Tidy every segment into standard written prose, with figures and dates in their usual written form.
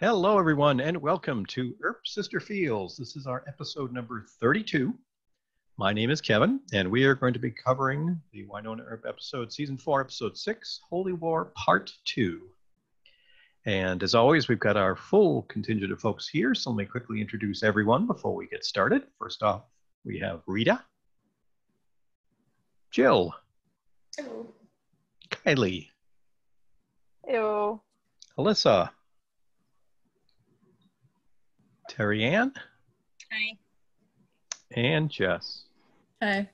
Hello, everyone, and welcome to Earp Sister Feels. This is our episode number 32. My name is Kevin, and we are going to be covering the Wynonna Earp episode, Season 4, Episode 6, Holy War, Part 2. And as always, we've got our full contingent of folks here, so let me quickly introduce everyone before we get started. First off, we have Rita, Jill, Hello. Kylie, Hello. Alyssa, Terry Ann. Hi. And Jess. Hi.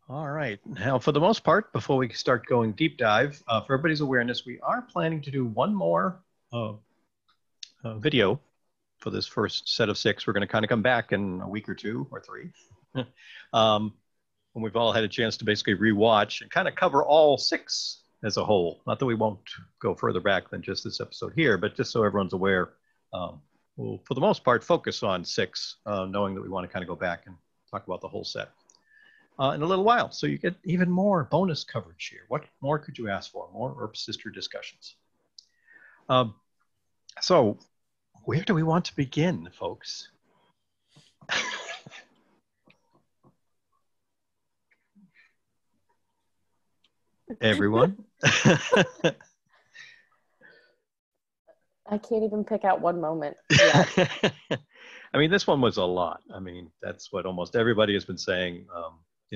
All right. Now, for the most part, before we start going deep dive, for everybody's awareness, we are planning to do one more video for this first set of 6. We're going to kind of come back in a week or 2 or 3. When we've all had a chance to basically rewatch and kind of cover all 6 as a whole. Not that we won't go further back than just this episode here, but just so everyone's aware, we'll, for the most part, focus on 6, knowing that we want to kind of go back and talk about the whole set in a little while. So you get even more bonus coverage here. What more could you ask for? More Earp Sister discussions. So where do we want to begin, folks? Everyone? I can't even pick out one moment yet. I mean, this one was a lot. I mean, that's what almost everybody has been saying.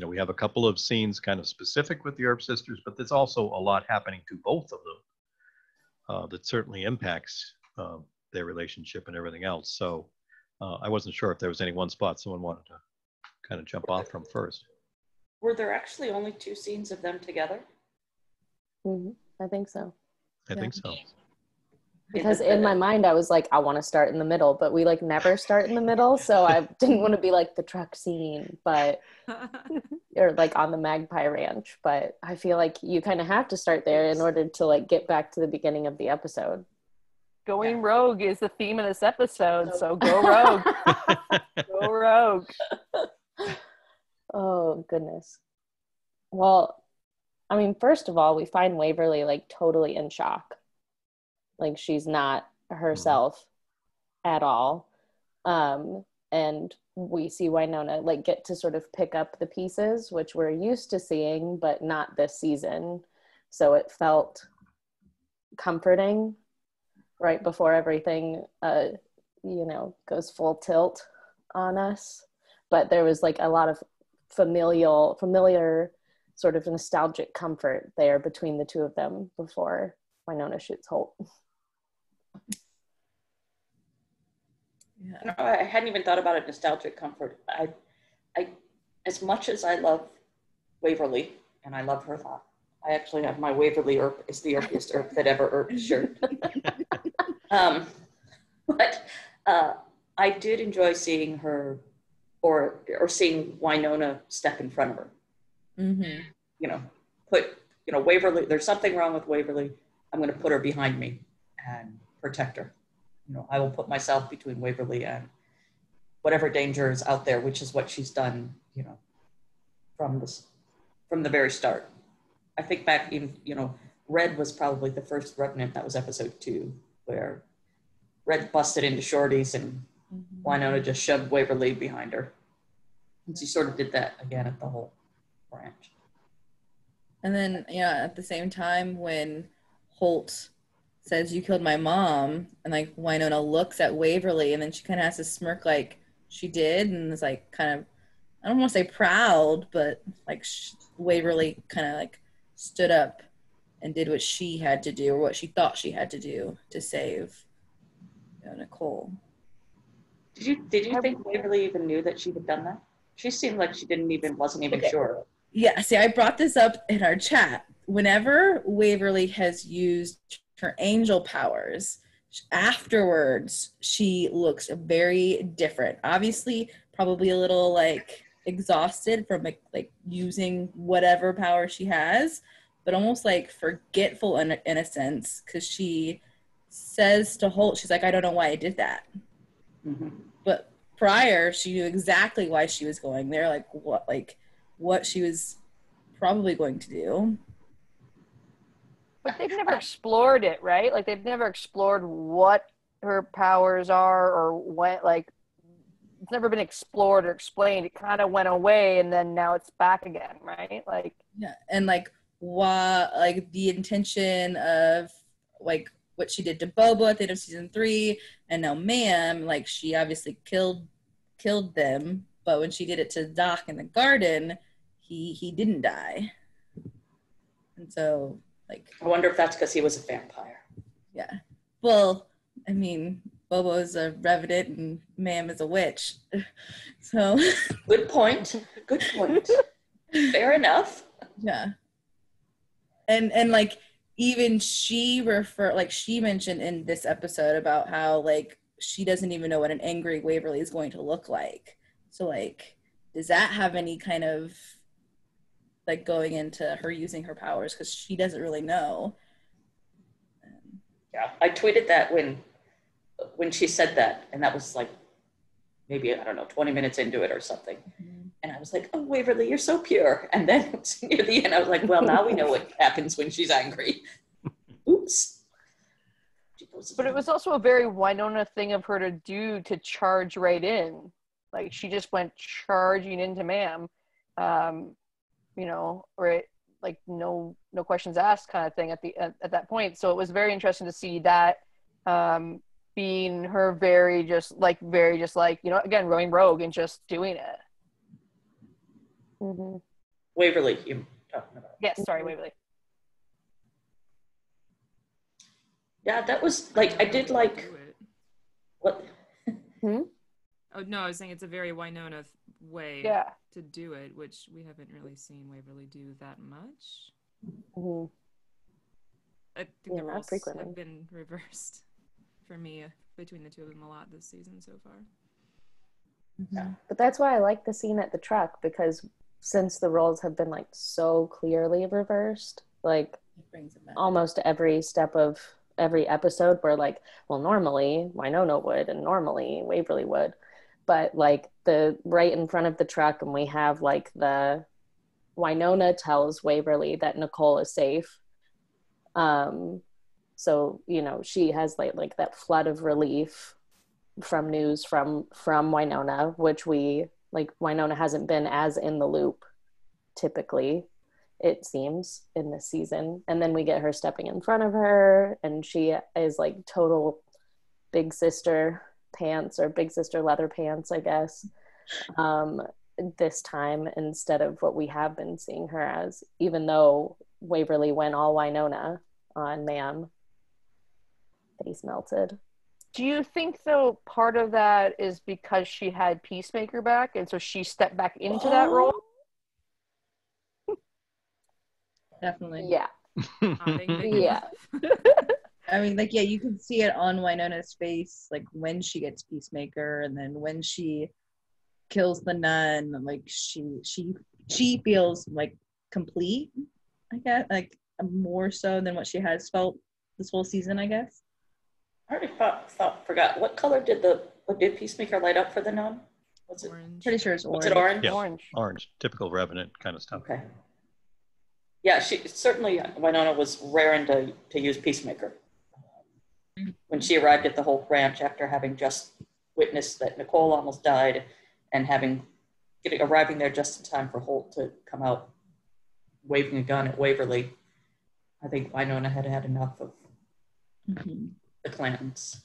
We have a couple of scenes kind of specific with the Earp sisters, but there's also a lot happening to both of them that certainly impacts their relationship and everything else. So I wasn't sure if there was any one spot someone wanted to kind of jump off from first. Were there actually only 2 scenes of them together? Mm-hmm. I think so. I think so. Because in my mind, I was like, I want to start in the middle, but we never start in the middle. So I didn't want to be like the truck scene, but or on the Magpie Ranch. But I feel like you kind of have to start there in order to get back to the beginning of the episode. Going rogue is the theme of this episode, so go rogue. Go rogue. Oh, goodness. Well, I mean, first of all, we find Waverly totally in shock. She's not herself at all. And we see Wynonna get to sort of pick up the pieces, which we're used to seeing, but not this season. So it felt comforting right before everything, goes full tilt on us. But there was a lot of familiar sort of nostalgic comfort there between the two of them before Wynonna shoots Holt. Yeah. I hadn't even thought about a nostalgic comfort. I as much as I love Waverly, and I love her a lot, I actually have my Waverly Earp is the Earpiest Earp that ever Earped shirt. But I did enjoy seeing her or seeing Wynonna step in front of her. Mm-hmm. Waverly, there's something wrong with Waverly. I'm going to put her behind me and protect her. I will put myself between Waverly and whatever danger is out there, which is what she's done, from the very start. I think back in, Red was probably the first Revenant. That was episode 2, where Red busted into Shorty's and Wynonna just shoved Waverly behind her. And she sort of did that again at the whole branch. And then, at the same time, when Holt says, "You killed my mom," and Wynonna looks at Waverly, and then she kind of has to smirk like she did, and is kind of, I don't want to say proud, but Waverly kind of stood up and did what she had to do, or what she thought she had to do to save Nicole. Did you think Waverly even knew that she had done that? She seemed like she wasn't even sure. Yeah, see, I brought this up in our chat. Whenever Waverly has used her angel powers, afterwards, she looks very different. Obviously, probably a little exhausted from using whatever power she has, but almost forgetful in a sense, because she says to Holt, she's I don't know why I did that. Mm-hmm. But prior, she knew exactly why she was going there, what she was probably going to do. But they've never explored it, right? Like they've never explored what her powers are or what, like, it's never been explored or explained. It kind of went away and then now it's back again, right? Like, yeah, and like why, like the intention of like what she did to Bobo at the end of season 3, and now Ma'am, like she obviously killed them, but when she did it to Doc in the garden, he didn't die, and so like I wonder if that's because he was a vampire. yeah, well, I mean Bobo is a revenant and Ma'am is a witch, so Good point. Good point. Fair enough. yeah, and like even she mentioned in this episode about how like she doesn't even know what an angry Waverly is going to look like. So like, does that have any kind of like going into her using her powers, because she doesn't really know. Yeah, I tweeted that when she said that, and that was like maybe, I don't know, 20 minutes into it or something. Mm-hmm. And I was like, oh, Waverly, you're so pure. And then near the end, I was like, well, now we know what happens when she's angry. Oops. But it was also a very Wynonna thing of her to do, to charge right in. Like, she just went charging into Ma'am, you know, right? Like, no questions asked kind of thing at that point. So it was very interesting to see that being her very just like, you know, again, going rogue and just doing it. Mm-hmm. Waverly, you talking about? Yes, sorry, Waverly. Yeah, that was like, I did like what? Oh no, I was saying it's a very Wynonna way to do it, which we haven't really seen Waverly do that much. Mm-hmm. I think the roles have been reversed for me between the two of them a lot this season so far. Yeah. But that's why I like the scene at the truck, because since the roles have been like so clearly reversed, like almost every step of every episode, where like, well, normally Wynonna would and normally Waverly would, but like the right in front of the truck, and we have like the Wynonna tells Waverly that Nicole is safe. So, you know, she has like that flood of relief from news from Wynonna, which we like, Wynonna hasn't been as in the loop typically, it seems, in this season. And then we get her stepping in front of her, and she is like total big sister pants, or big sister leather pants, I guess, this time, instead of what we have been seeing her as, even though Waverly went all Wynonna on Ma'am. Face melted. Do you think, though, part of that is because she had Peacemaker back, and so she stepped back into that role? Definitely. Yeah. Yeah. I mean, like, yeah, you can see it on Wynonna's face, like when she gets Peacemaker, and then when she kills the nun, like she feels like complete, I guess, like more so than what she has felt this whole season, I guess. I already forgot. What color did Peacemaker light up for the nun? Was it orange? Pretty sure it's orange. Was it orange? Yeah, orange. Typical Revenant kind of stuff. Okay. Yeah, she certainly, Wynonna was raring to use Peacemaker. When she arrived at the Holt Ranch after having just witnessed that Nicole almost died, and arriving there just in time for Holt to come out waving a gun at Waverly, I think Wynonna had enough of the clans.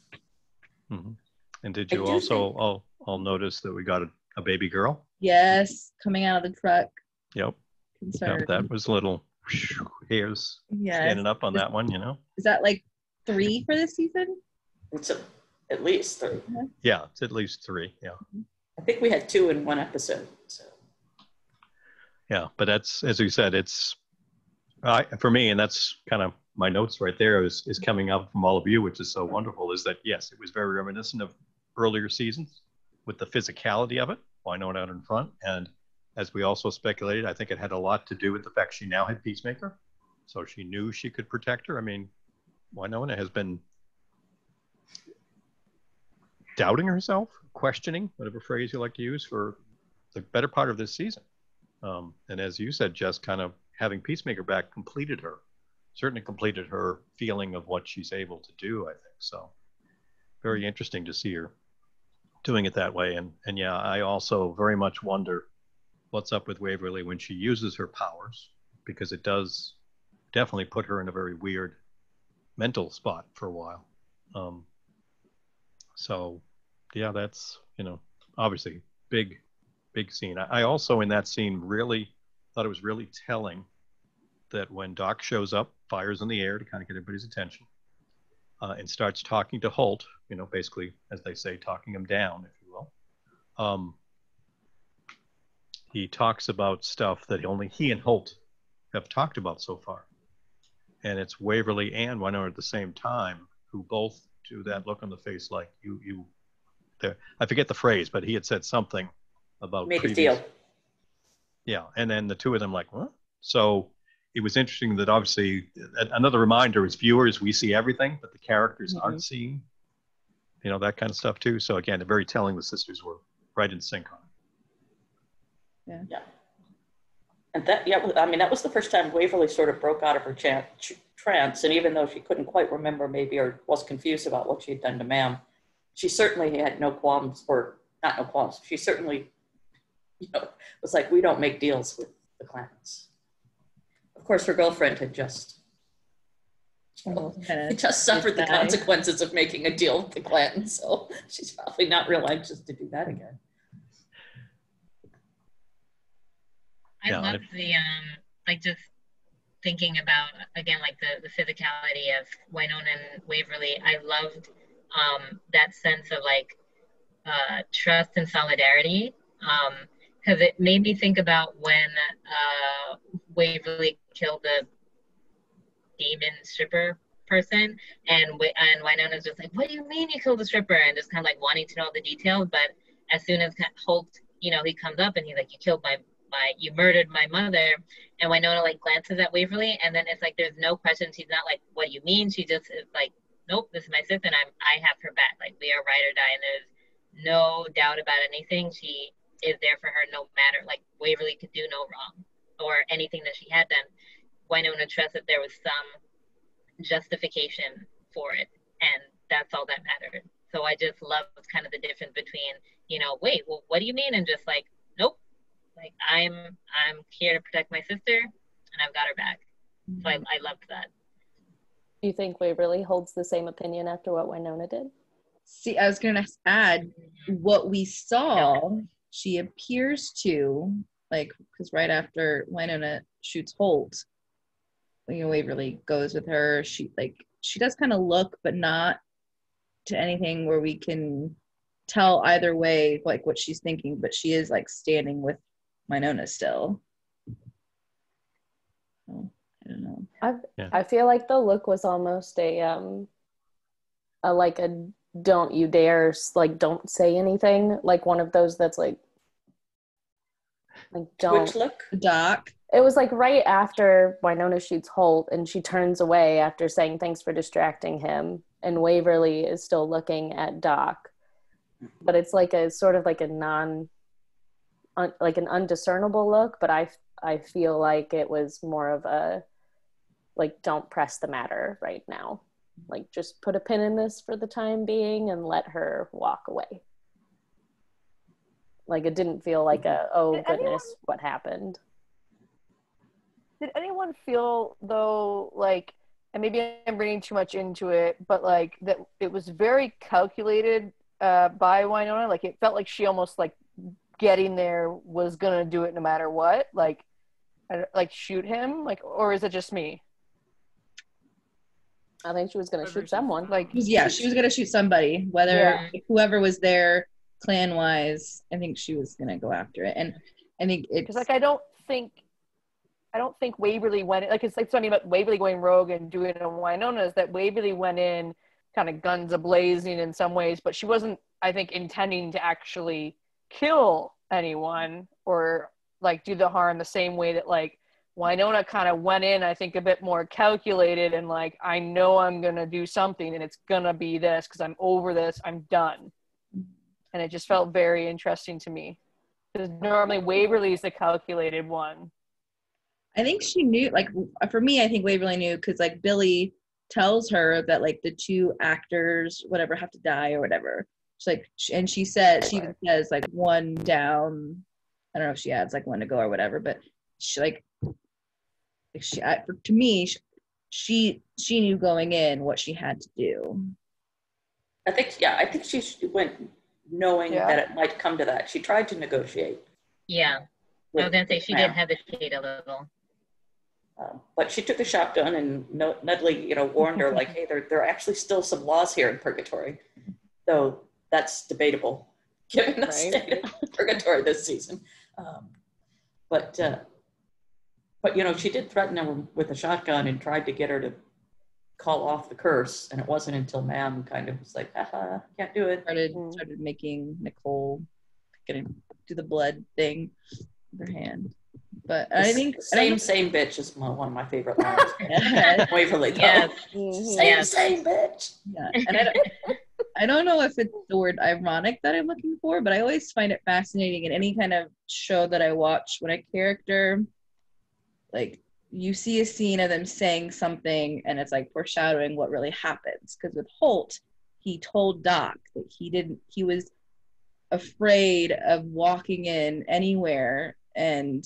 Mm-hmm. And did you also all notice that we got a baby girl? Yes, coming out of the truck. Yep. Yep, that was little hairs standing up on that one, you know. Is that like 3 for this season? It's at least 3. Yeah, it's at least 3. Yeah. I think we had 2 in one episode. So. Yeah, but that's, as you said, it's for me, and that's kind of my notes right there is coming up from all of you, which is so wonderful, is that yes, it was very reminiscent of earlier seasons with the physicality of it. Wynonna out in front, and as we also speculated, I think it had a lot to do with the fact she now had Peacemaker, so she knew she could protect her. I mean, Wynonna has been doubting herself, questioning, whatever phrase you like to use, for the better part of this season. And as you said, Jess, kind of having Peacemaker back completed her. certainly completed her feeling of what she's able to do, I think. So very interesting to see her doing it that way. And yeah, I also very much wonder what's up with Waverly when she uses her powers, because it does definitely put her in a very weird mental spot for a while. So yeah, that's, obviously big scene. I also in that scene really thought it was really telling that when Doc shows up, fires in the air to kind of get everybody's attention, and starts talking to Holt, basically, as they say, talking him down, if you will. He talks about stuff that only he and Holt have talked about so far. And it's Waverly and Wynonna at the same time who both do that look on the face like you there. I forget the phrase, but he had said something about made a deal. Yeah, and then the two of them like, what? So it was interesting that obviously another reminder as viewers, we see everything, but the characters aren't seeing, that kind of stuff too. So again, very telling the sisters were right in sync on it. Yeah. And that was the first time Waverly sort of broke out of her trance. And even though she couldn't quite remember maybe, or was confused about what she had done to Ma'am, she certainly had no qualms, or not no qualms. She certainly, was like, we don't make deals with the clans. Of course, her girlfriend had just suffered the consequences of making a deal with the clan. So she's probably not real anxious to do that again. I love the just thinking about again like the physicality of Wynonna and Waverly. I loved that sense of like trust and solidarity, because it made me think about when Waverly killed the demon stripper person, and Wynonna's just like, what do you mean you killed the stripper, and just kind of like wanting to know all the details. But as soon as Holt, he comes up and he's like, you murdered my mother, and Wynonna like glances at Waverly, and then it's like there's no question. She's not like, what do you mean? She just is like, nope, this is my sister, and I have her back. Like, we are ride or die, and there's no doubt about anything. She is there for her no matter. Like, Waverly could do no wrong, or anything that she had done. Wynonna trusts that there was some justification for it, and that's all that mattered. So I just love kind of the difference between, wait, well, what do you mean? And just like, nope. Like, I'm here to protect my sister, and I've got her back. So I loved that. You think Waverly holds the same opinion after what Wynonna did? See, I was going to add what we saw. She appears to, like, because right after Wynonna shoots Holt, Waverly goes with her. She does kind of look, but not to anything where we can tell either way, like what she's thinking. But she is like standing with Wynonna still. So, I don't know. I feel like the look was almost a don't you dare, like, don't say anything, like one of those that's like don't. Which look? Doc. It was like right after Wynonna shoots Holt and she turns away after saying thanks for distracting him, and Waverly is still looking at Doc, but it's like a sort of like a like an undiscernible look, but I feel like it was more of a like, don't press the matter right now, like just put a pin in this for the time being and let her walk away. Like, it didn't feel like what happened. Did anyone feel though, like, and maybe I'm reading too much into it, but like that it was very calculated by Wynonna? Like, it felt like she almost like getting there was gonna do it no matter what, like shoot him, like, or is it just me? I think she was gonna shoot someone. Like, she was gonna shoot somebody, whether whoever was there clan wise. I think she was gonna go after it, and I think it's because like I don't think Waverly went in, like, it's like something about Waverly going rogue and doing it on Wynonna is that Waverly went in kind of guns a-blazing in some ways, but she wasn't, I think, intending to actually kill anyone or like do the harm the same way that like Wynonna kind of went in, I think, a bit more calculated and like, I know I'm gonna do something and it's gonna be this because I'm over this, I'm done. And it just felt very interesting to me because normally Waverly's the calculated one. I think she knew, like, for me, I think Waverly knew because, like, Billy tells her that, like, the two actors, whatever, have to die or whatever. She's like, and she even says, like, one down. I don't know if she adds, like, one to go or whatever, but she, like, to me, she knew going in what she had to do. I think she went knowing that it might come to that. She tried to negotiate. Yeah. I was going to say she did hesitate a little. But she took a shotgun, and Nudley, warned her, like, hey, there are actually still some laws here in purgatory. Though that's debatable, given the state of purgatory this season. But she did threaten her with a shotgun and tried to get her to call off the curse. And it wasn't until Ma'am kind of was like, haha, can't do it. Started making Nicole do the blood thing with her hand. But I think same bitch is one of my favorite lines. Waverly, though. Yes. Same bitch. Yeah, and I don't know if it's the word ironic that I'm looking for, but I always find it fascinating in any kind of show that I watch when a character, like, you see a scene of them saying something and it's like foreshadowing what really happens. Because with Holt, he told Doc that he was afraid of walking in anywhere and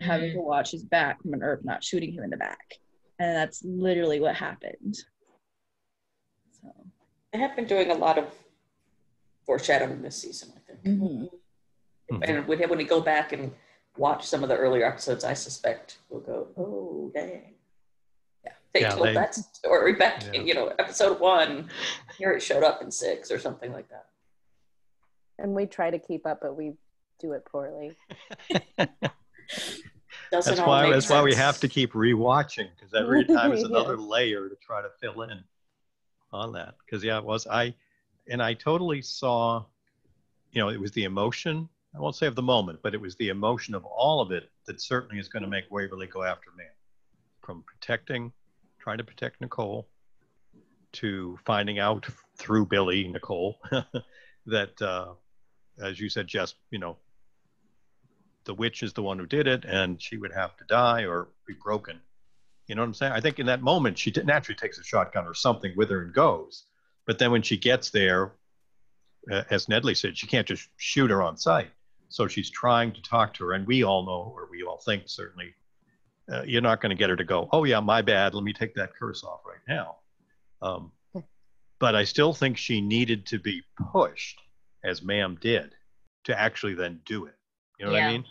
having to watch his back from an Earp not shooting him in the back. And that's literally what happened. So they have been doing a lot of foreshadowing this season, I think. And when we go back and watch some of the earlier episodes, I suspect we'll go, oh, dang. Yeah. They told that story back in, episode 1. Here it showed up in 6 or something like that. And we try to keep up, but we do it poorly. That's why we have to keep rewatching, because every time is another layer to try to fill in on that. Because I totally saw, it was the emotion, I won't say of the moment, but it was the emotion of all of it that certainly is going to make Waverly go after Ma'am. From trying to protect Nicole, to finding out through Billy, Nicole, that, as you said, Jess, the witch is the one who did it, and she would have to die or be broken. You know what I'm saying? I think in that moment, she naturally takes a shotgun or something with her and goes. But then when she gets there, as Nedley said, she can't just shoot her on sight. So she's trying to talk to her, and we all know, or we all think certainly, you're not going to get her to go, oh yeah, my bad, let me take that curse off right now. But I still think she needed to be pushed, as Ma'am did, to actually then do it. You know what I mean?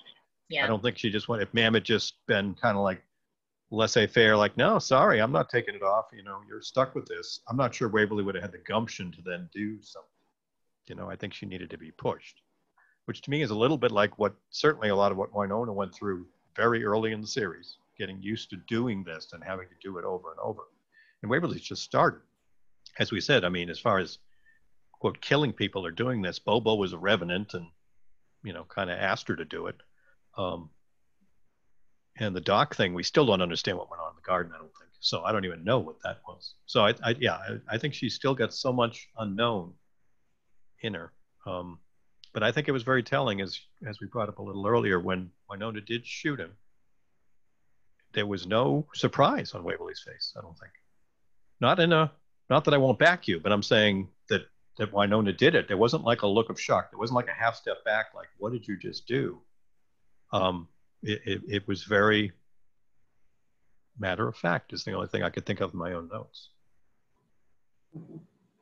Yeah. I don't think she just went, if Ma'am had just been kind of like laissez-faire, like, no, sorry, I'm not taking it off, you're stuck with this. I'm not sure Waverly would have had the gumption to then do something. I think she needed to be pushed, which to me is a little bit like certainly a lot of what Wynonna went through very early in the series, getting used to doing this and having to do it over and over. And Waverly's just started. As we said, as far as, quote, killing people or doing this, Bobo was a revenant and, kind of asked her to do it. And the Doc thing, we still don't understand what went on in the garden, I don't think. So I don't even know what that was. So I think she's still got so much unknown in her. But I think it was very telling, as we brought up a little earlier, when Wynonna did shoot him, there was no surprise on Waverly's face, I don't think. Not that I won't back you, but I'm saying that Wynonna did it. There wasn't like a look of shock. There wasn't like a half step back, like, what did you just do? It was very matter of fact, is the only thing I could think of in my own notes.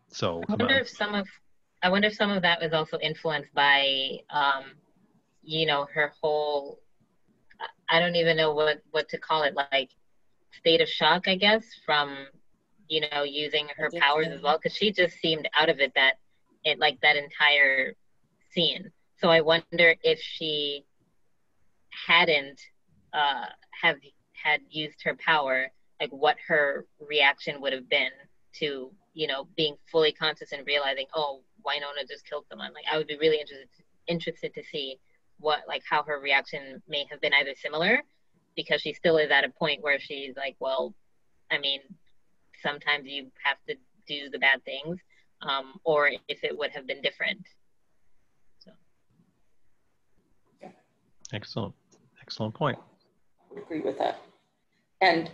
So I wonder if some of that was also influenced by, her whole, I don't even know what to call it, like state of shock, I guess, from, using her powers as well, because she just seemed out of it that entire scene. So I wonder if she hadn't had used her power, like what her reaction would have been to, being fully conscious and realizing, oh, Wynonna just killed someone. Like, I would be really interested to see how her reaction may have been, either similar, because she still is at a point where she's like, well, sometimes you have to do the bad things, or if it would have been different. So. Excellent point. I would agree with that. And,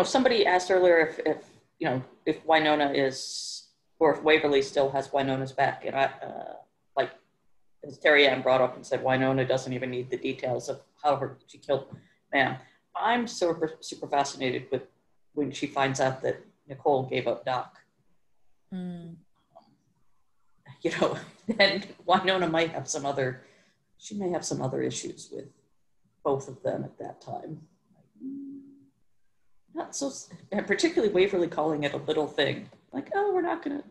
somebody asked earlier if Wynonna is, or if Waverly still has Wynonna's back. And like, as Terry Ann brought up and said, Wynonna doesn't even need the details of how she killed Ma'am. I'm super, super fascinated with when she finds out that Nicole gave up Doc. And Wynonna might have some other issues with both of them at that time. Not so, and particularly Waverly calling it a little thing. Like, oh, we're not going to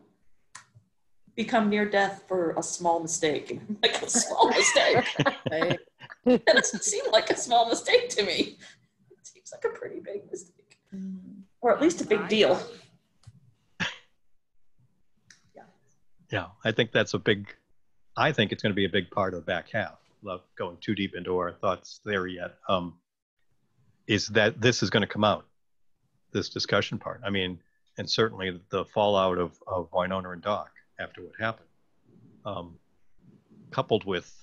become near death for a small mistake. And I'm like, a small mistake? That doesn't seem like a small mistake to me. It seems like a pretty big mistake. Or at least a big deal. Yeah, I think it's going to be a big part of the back half. Without going too deep into our thoughts there yet, is that this is going to come out, this discussion part. I mean, and certainly the fallout of Wynonna and Doc after what happened, coupled with,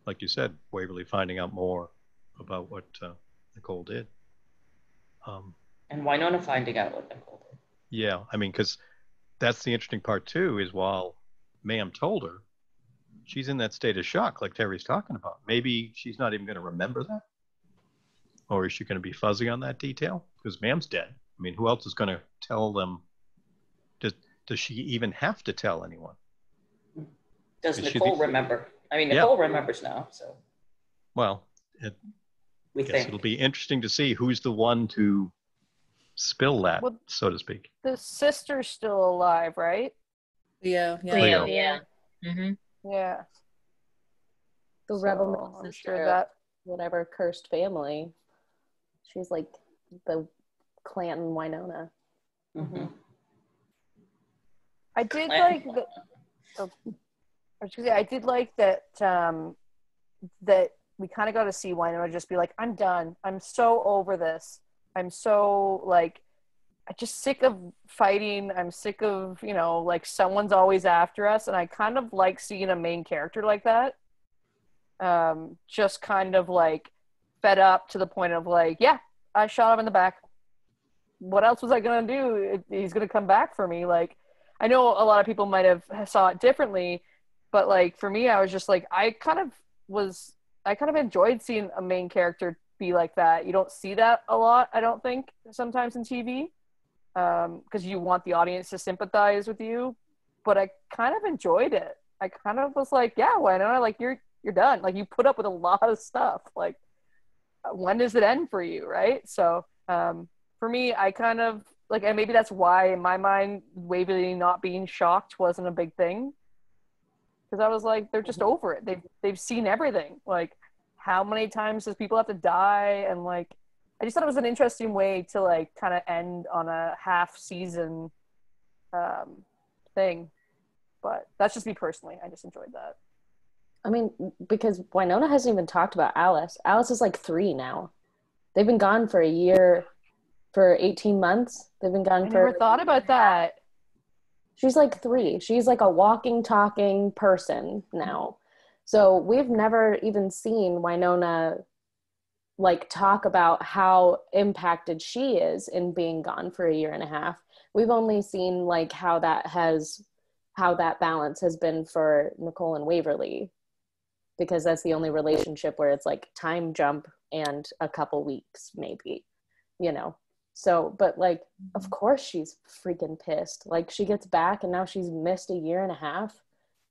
like you said, Waverly finding out more about what Nicole did. And Wynonna finding out what Nicole did. Yeah, I mean, because that's the interesting part too, is while Ma'am told her, she's in that state of shock like Terry's talking about. Maybe she's not even going to remember that. Or is she going to be fuzzy on that detail? Because Ma'am's dead. I mean, who else is going to tell them? Does she even have to tell anyone? Does Nicole remember? I mean, Nicole remembers now, so. Well, it'll be interesting to see who's the one to spill that, so to speak. The sister's still alive, right? Leo. Yeah. Mm-hmm. Yeah. The rebel I'm sister sure that whatever cursed family. She's like the Clanton Wynonna. Mm-hmm. I did like that. I did like that. That we kind of got to see Wynonna just be like, "I'm done. I'm so over this. I'm so I'm just sick of fighting. I'm sick of someone's always after us." And I kind of like seeing a main character like that. Just kind of fed up to the point of yeah, I shot him in the back. What else was I gonna do? He's gonna come back for me. I know a lot of people might have saw it differently, but for me, I was just I kind of enjoyed seeing a main character be like that. You don't see that a lot, I don't think, sometimes in TV, because you want the audience to sympathize with you. But I kind of enjoyed it. I kind of was yeah, Wynonna, you're done. You put up with a lot of stuff. When does it end for you, right? So for me, I kind of and maybe that's why in my mind Waverly not being shocked wasn't a big thing, because I was they're just over it. They've seen everything. How many times does people have to die? And I just thought it was an interesting way to kind of end on a half season thing. But that's just me personally. I just enjoyed that. I mean, because Wynonna hasn't even talked about Alice. Alice is 3 now. They've been gone for a year, for 18 months. They've been gone for... I never thought about that. She's 3. She's a walking, talking person now. So we've never even seen Wynonna talk about how impacted she is in being gone for a year and a half. We've only seen how that balance has been for Nicole and Waverly, because that's the only relationship where it's time jump and a couple weeks maybe, so, but of course she's freaking pissed. She gets back and now she's missed a year and a half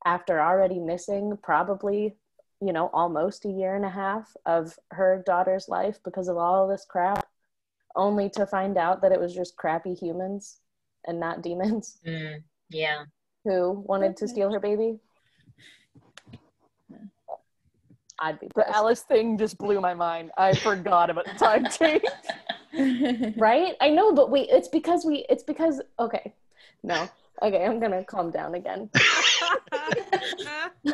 after already missing probably almost a year and a half of her daughter's life because of all this crap, only to find out that it was just crappy humans and not demons. Yeah. Who wanted to steal her baby. I'd be pissed. The Alice thing just blew my mind. I forgot about the time change. Right? I know, but it's because okay. No. Okay, I'm gonna calm down again.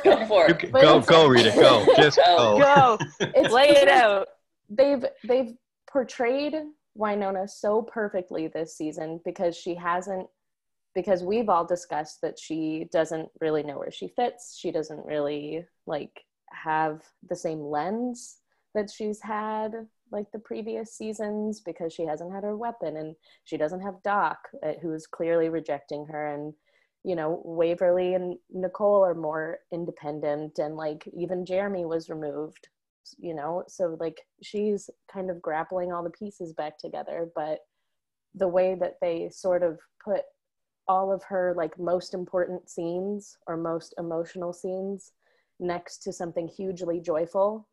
Go for it. Go, Rita, go. Just go. Lay it out. They've portrayed Wynonna so perfectly this season because we've all discussed that she doesn't really know where she fits. She doesn't really have the same lens that she's had like the previous seasons because she hasn't had her weapon, and she doesn't have Doc, who's clearly rejecting her, and you know, Waverly and Nicole are more independent, and like even Jeremy was removed, you know, so like she's kind of grappling all the pieces back together. But the way that they sort of put all of her like most important scenes or most emotional scenes next to something hugely joyful,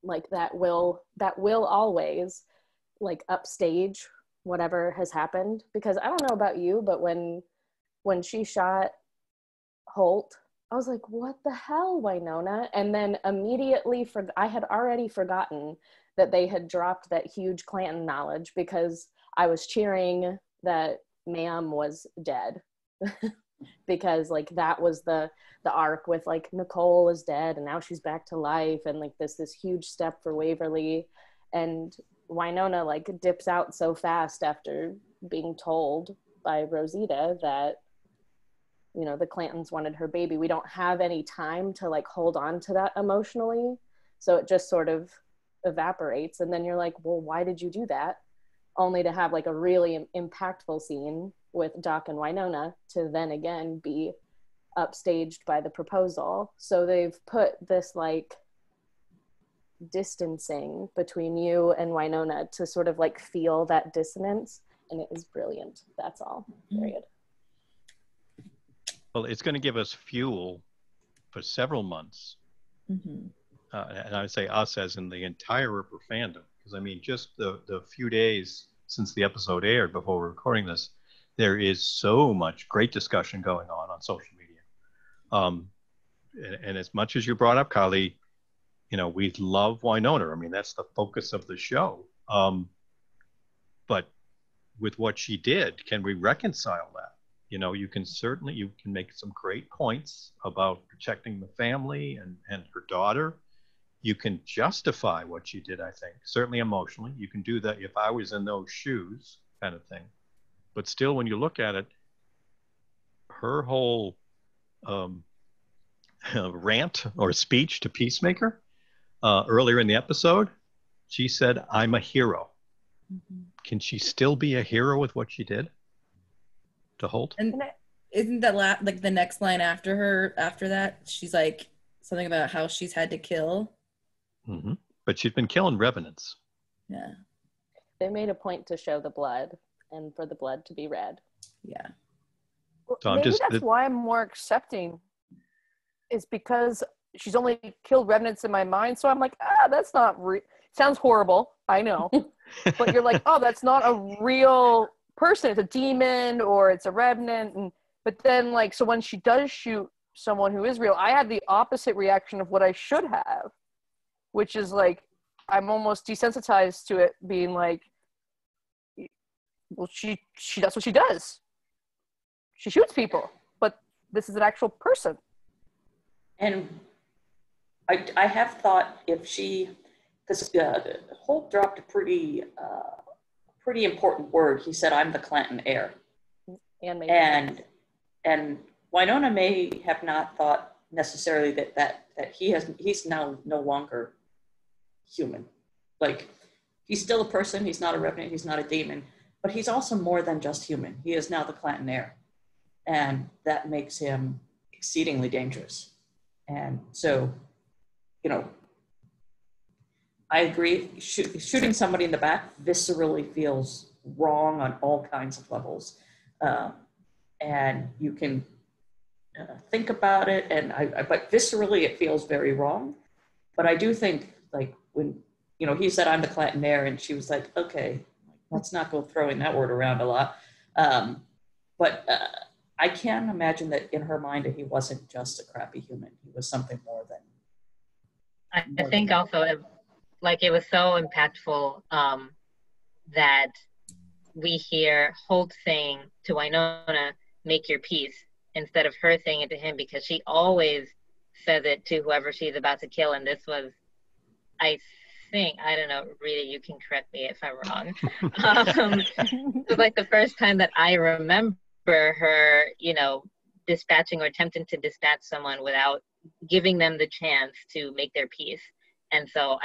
like that will always like upstage whatever has happened. Because I don't know about you, but when she shot Holt, I was like, what the hell, Wynonna? And then immediately I had already forgotten that they had dropped that huge Clanton knowledge because I was cheering that Ma'am was dead. Because like that was the arc with like Nicole is dead and now she's back to life, and like this huge step for Waverly. And Wynonna like dips out so fast after being told by Rosita that, you know, the Clantons wanted her baby. We don't have any time to like hold on to that emotionally, so it just sort of evaporates. And then you're like, well, why did you do that? Only to have like a really impactful scene with Doc and Wynonna to then again be upstaged by the proposal. So they've put this like distancing between you and Wynonna to sort of like feel that dissonance, and it is brilliant. That's all. Period. Well, it's going to give us fuel for several months. Mm-hmm. And I would say us as in the entire Earper fandom, because I mean, just the few days since the episode aired before we're recording this, there is so much great discussion going on social media. And as much as you brought up, Kylie, you know, we love Wynonna. I mean, that's the focus of the show. But with what she did, can we reconcile that? You know, you can make some great points about protecting the family and her daughter. You can justify what she did, I think, certainly emotionally. You can do that if I was in those shoes kind of thing. But still, when you look at it, her whole rant or speech to Peacemaker earlier in the episode, she said, I'm a hero. Mm-hmm. Can she still be a hero with what she did to Holt? And isn't that like the next line after that, she's like something about how she's had to kill? Mm-hmm. But she's been killing revenants. Yeah. They made a point to show the blood and for the blood to be red. Yeah. So maybe that's why I'm more accepting, is because she's only killed revenants in my mind. So I'm like, that's not sounds horrible. I know. But you're like, oh, that's not a real person. It's a demon or it's a revenant. But then like, so when she does shoot someone who is real, I had the opposite reaction of what I should have, which is like, I'm almost desensitized to it being like, well, she that's what she does. She shoots people, but this is an actual person. And I have thought if she, because Holt dropped a pretty important word. He said, I'm the Clanton heir. And Wynonna may have not thought necessarily that he's now no longer human. Like, he's still a person, he's not a revenant, he's not a demon, but he's also more than just human. He is now the Clanton heir. And that makes him exceedingly dangerous. And so, you know, I agree, shooting somebody in the back viscerally feels wrong on all kinds of levels. And you can think about it, but viscerally it feels very wrong. But I do think, like, when, you know, he said, I'm the Clanton heir, and she was like, okay, let's not go throwing that word around a lot. But I can imagine that in her mind that he wasn't just a crappy human. He was something more than. I think also, it was so impactful that we hear Holt saying to Wynonna, make your peace, instead of her saying it to him, because she always says it to whoever she's about to kill. And this was, I think, I don't know, Rita, you can correct me if I'm wrong. It was like the first time that I remember her, you know, dispatching or attempting to dispatch someone without giving them the chance to make their peace. And so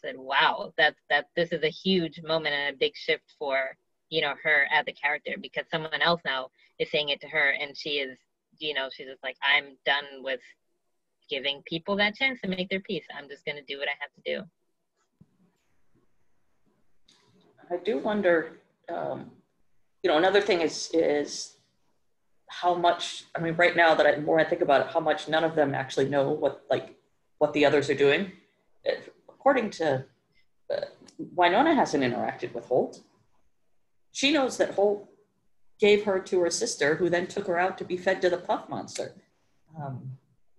said, wow, that this is a huge moment and a big shift for, you know, her as a character, because someone else now is saying it to her, and she is, you know, she's just like, I'm done with giving people that chance to make their peace. I'm just going to do what I have to do. I do wonder, you know, another thing is how much, I mean, right now that the more I think about it, how much none of them actually know what the others are doing. According to Wynonna hasn't interacted with Holt. She knows that Holt gave her to her sister, who then took her out to be fed to the puff monster.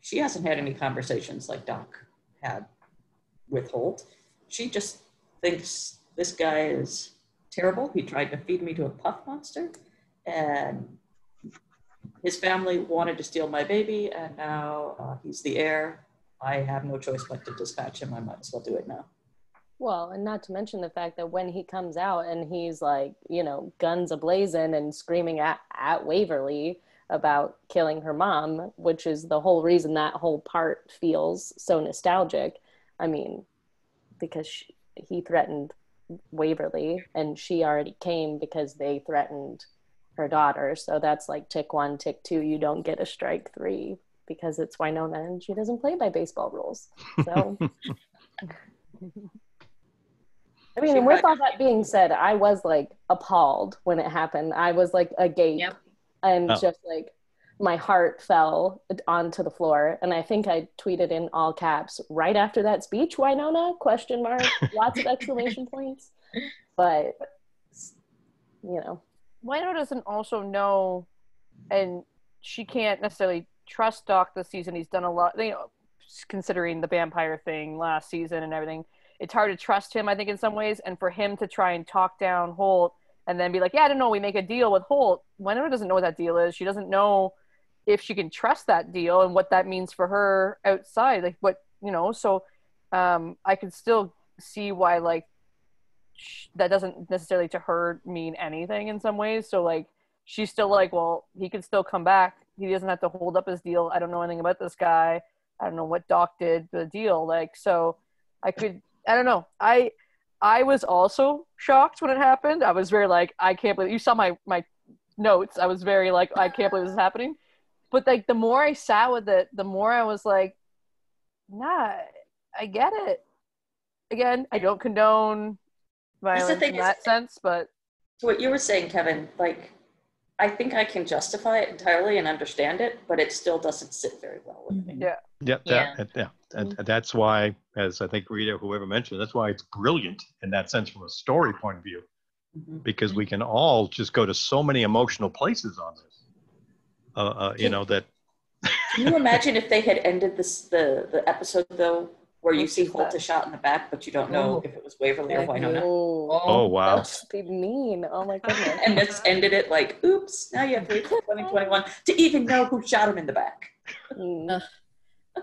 She hasn't had any conversations like Doc had with Holt. She just thinks this guy is terrible. He tried to feed me to a puff monster, and his family wanted to steal my baby, and now he's the heir. I have no choice but to dispatch him. I might as well do it now. Well, and not to mention the fact that when he comes out and he's like, you know, guns a-blazing and screaming at Waverly about killing her mom, which is the whole reason that whole part feels so nostalgic. I mean, because he threatened Waverly, and she already came because they threatened her daughter. So that's like tick 1, tick 2. You don't get a strike 3 because it's Wynonna and she doesn't play by baseball rules. So, I mean, and with all that being said, I was like appalled when it happened. I was like agape, and just like my heart fell onto the floor. And I think I tweeted in all caps right after that speech, Wynonna, ? Lots of exclamation points. But, you know. Wynonna doesn't also know, and she can't necessarily trust Doc this season. He's done a lot, you know, considering the vampire thing last season and everything. It's hard to trust him, I think, in some ways. And for him to try and talk down Holt and then be like, yeah, I don't know, we make a deal with Holt. Wynonna doesn't know what that deal is. She doesn't know if she can trust that deal and what that means for her outside. Like, what, you know, so I could still see why, like, that doesn't necessarily to her mean anything in some ways. So, like, she's still like, well, he can still come back. He doesn't have to hold up his deal. I don't know anything about this guy. I don't know what Doc did to the deal. Like, so I don't know. I was also shocked when it happened. I was very like, I can't believe, you saw my notes. I was very like, I can't believe this is happening. But like, the more I sat with it, the more I was like, nah, I get it. Again, I don't condone violence in that sense, but. So what you were saying, Kevin, like, I think I can justify it entirely and understand it, but it still doesn't sit very well with me. Yeah. And that's why, as I think Rita, whoever mentioned, that's why it's brilliant in that sense from a story point of view, because we can all just go to so many emotional places on this. You know that. Can you imagine if they had ended the episode though, where you see Holt a shot in the back, but you don't know if it was Waverly or Wynonna? Oh wow, that would be mean. Oh my goodness. And this ended it like, oops, now you have to wait till 2021 to even know who shot him in the back. And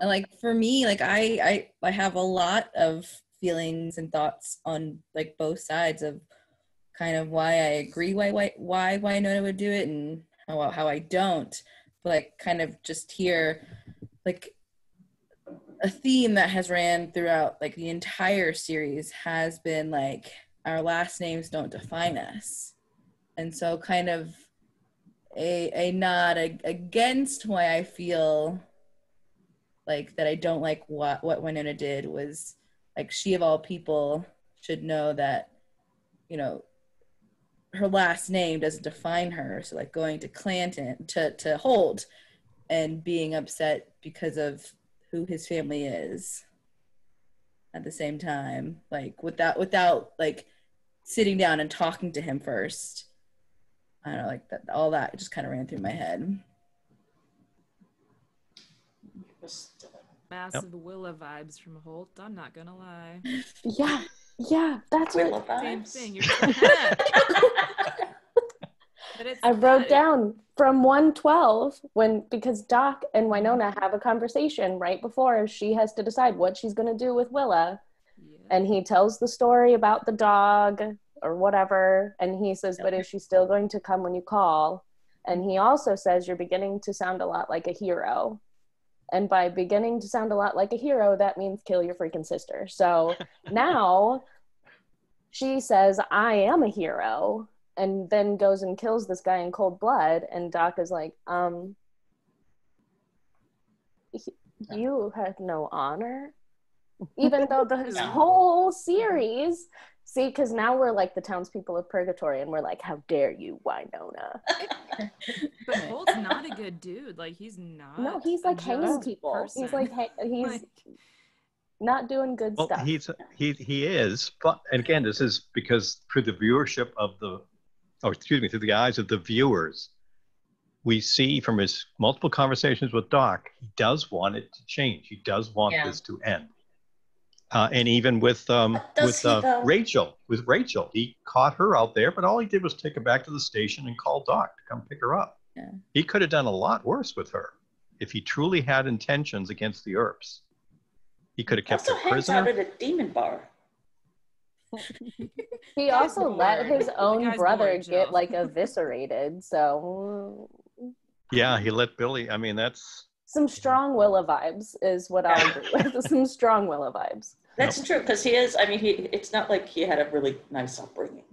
like for me, like I have a lot of feelings and thoughts on like both sides of kind of why I agree why Wynonna would do it and how I don't. But like kind of just hear like a theme that has ran throughout like the entire series has been like our last names don't define us. And so kind of a nod against why I feel like that I don't like what Wynonna did was like she of all people should know that, you know, her last name doesn't define her. So like going to Clanton to Holt and being upset because of who his family is at the same time, like without like sitting down and talking to him first. I don't know, like that, all that just kind of ran through my head. Massive Willa vibes from Holt. I'm not gonna lie. Yeah, that's Willa what. vibes. Same thing. You're I wrote down from 112 because Doc and Wynonna have a conversation right before she has to decide what she's going to do with Willa. Yeah. And he tells the story about the dog or whatever. And he says, but is she still going to come when you call? And he also says, you're beginning to sound a lot like a hero. And by beginning to sound a lot like a hero, that means kill your freaking sister. So now she says, I am a hero, and then goes and kills this guy in cold blood. And Doc is like, you had no honor? Even though this whole series, see, because now we're like the townspeople of Purgatory, and we're like, how dare you, Wynonna? But Holt's not a good dude. Like, he's not. No, he's like hanging people. Person. He's like, he's not doing good stuff. He is, but and again, this is because through the viewership of through the eyes of the viewers, we see from his multiple conversations with Doc, he does want it to change. He does want this to end. And even with Rachel, he caught her out there, but all he did was take her back to the station and call Doc to come pick her up. Yeah. He could have done a lot worse with her if he truly had intentions against the Earps. He could have kept her prisoner. Also hangs out at a demon bar. He also let his own brother get like eviscerated. So yeah, he let Billy. I mean, that's some strong Willa vibes is what I'll agree with. Some strong Willa vibes. That's true, because he is. I mean, it's not like he had a really nice upbringing.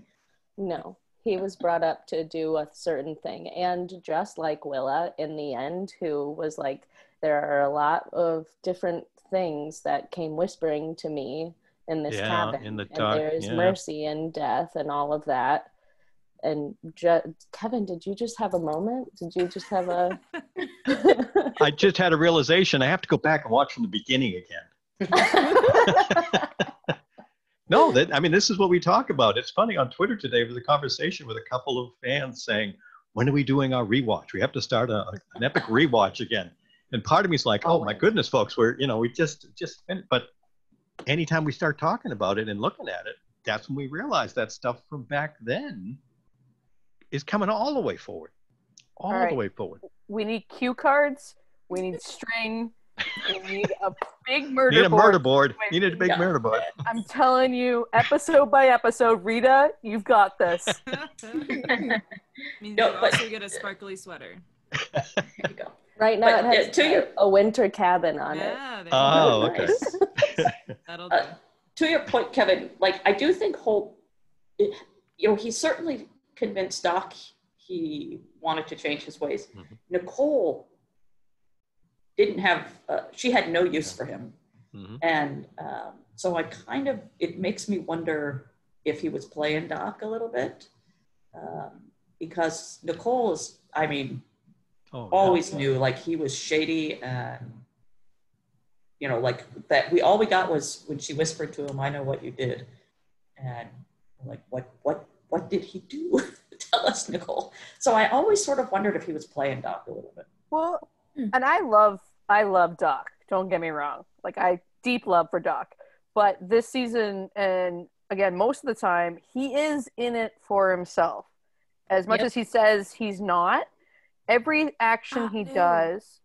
No, he was brought up to do a certain thing, and just like Willa in the end, who was like, there are a lot of different things that came whispering to me in this cabin, in the and there's mercy and death and all of that. And Kevin, did you just have a moment? Did you just have a... I just had a realization. I have to go back and watch from the beginning again. No, this is what we talk about. It's funny, on Twitter today, there was a conversation with a couple of fans saying, when are we doing our rewatch? We have to start an epic rewatch again. And part of me is like, oh my goodness, folks, we just finished. But anytime we start talking about it and looking at it, that's when we realize that stuff from back then is coming all the way forward. All the way forward. We need cue cards. We need string. We need a big murder board. Need a murder board. Need a big murder board. I'm telling you, episode by episode, Rita, you've got this. You also get a sparkly sweater. There you go. Right now it has a winter cabin on it. Oh, okay. That'll do. To your point, Kevin, like, I do think Holt, he certainly convinced Doc he wanted to change his ways. Mm-hmm. Nicole didn't have, she had no use for him. Mm-hmm. And so it makes me wonder if he was playing Doc a little bit. Because Nicole is, always knew, like, he was shady, and, like, that all we got was when she whispered to him, I know what you did. And like, what did he do? Tell us, Nicole. So I always sort of wondered if he was playing Doc a little bit. Well, and I love Doc. Don't get me wrong. Like, I deep love for Doc. But this season, and again, most of the time, he is in it for himself. As much as he says he's not, every action he does,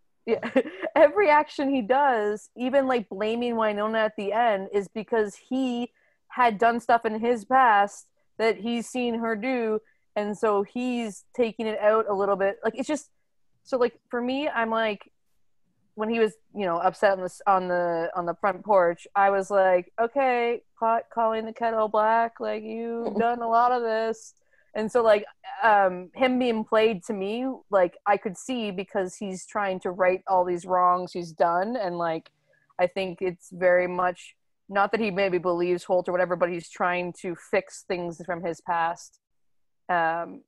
even like blaming Wynonna at the end, is because he had done stuff in his past that he's seen her do, and so he's taking it out a little bit. Like, it's just, so like for me, I'm like, when he was, upset on the front porch, I was like, okay, calling the kettle black, like, you've done a lot of this. And so, like, him being played to me, like, I could see, because he's trying to right all these wrongs he's done. And, like, I think it's very much, not that he maybe believes Holt or whatever, but he's trying to fix things from his past. And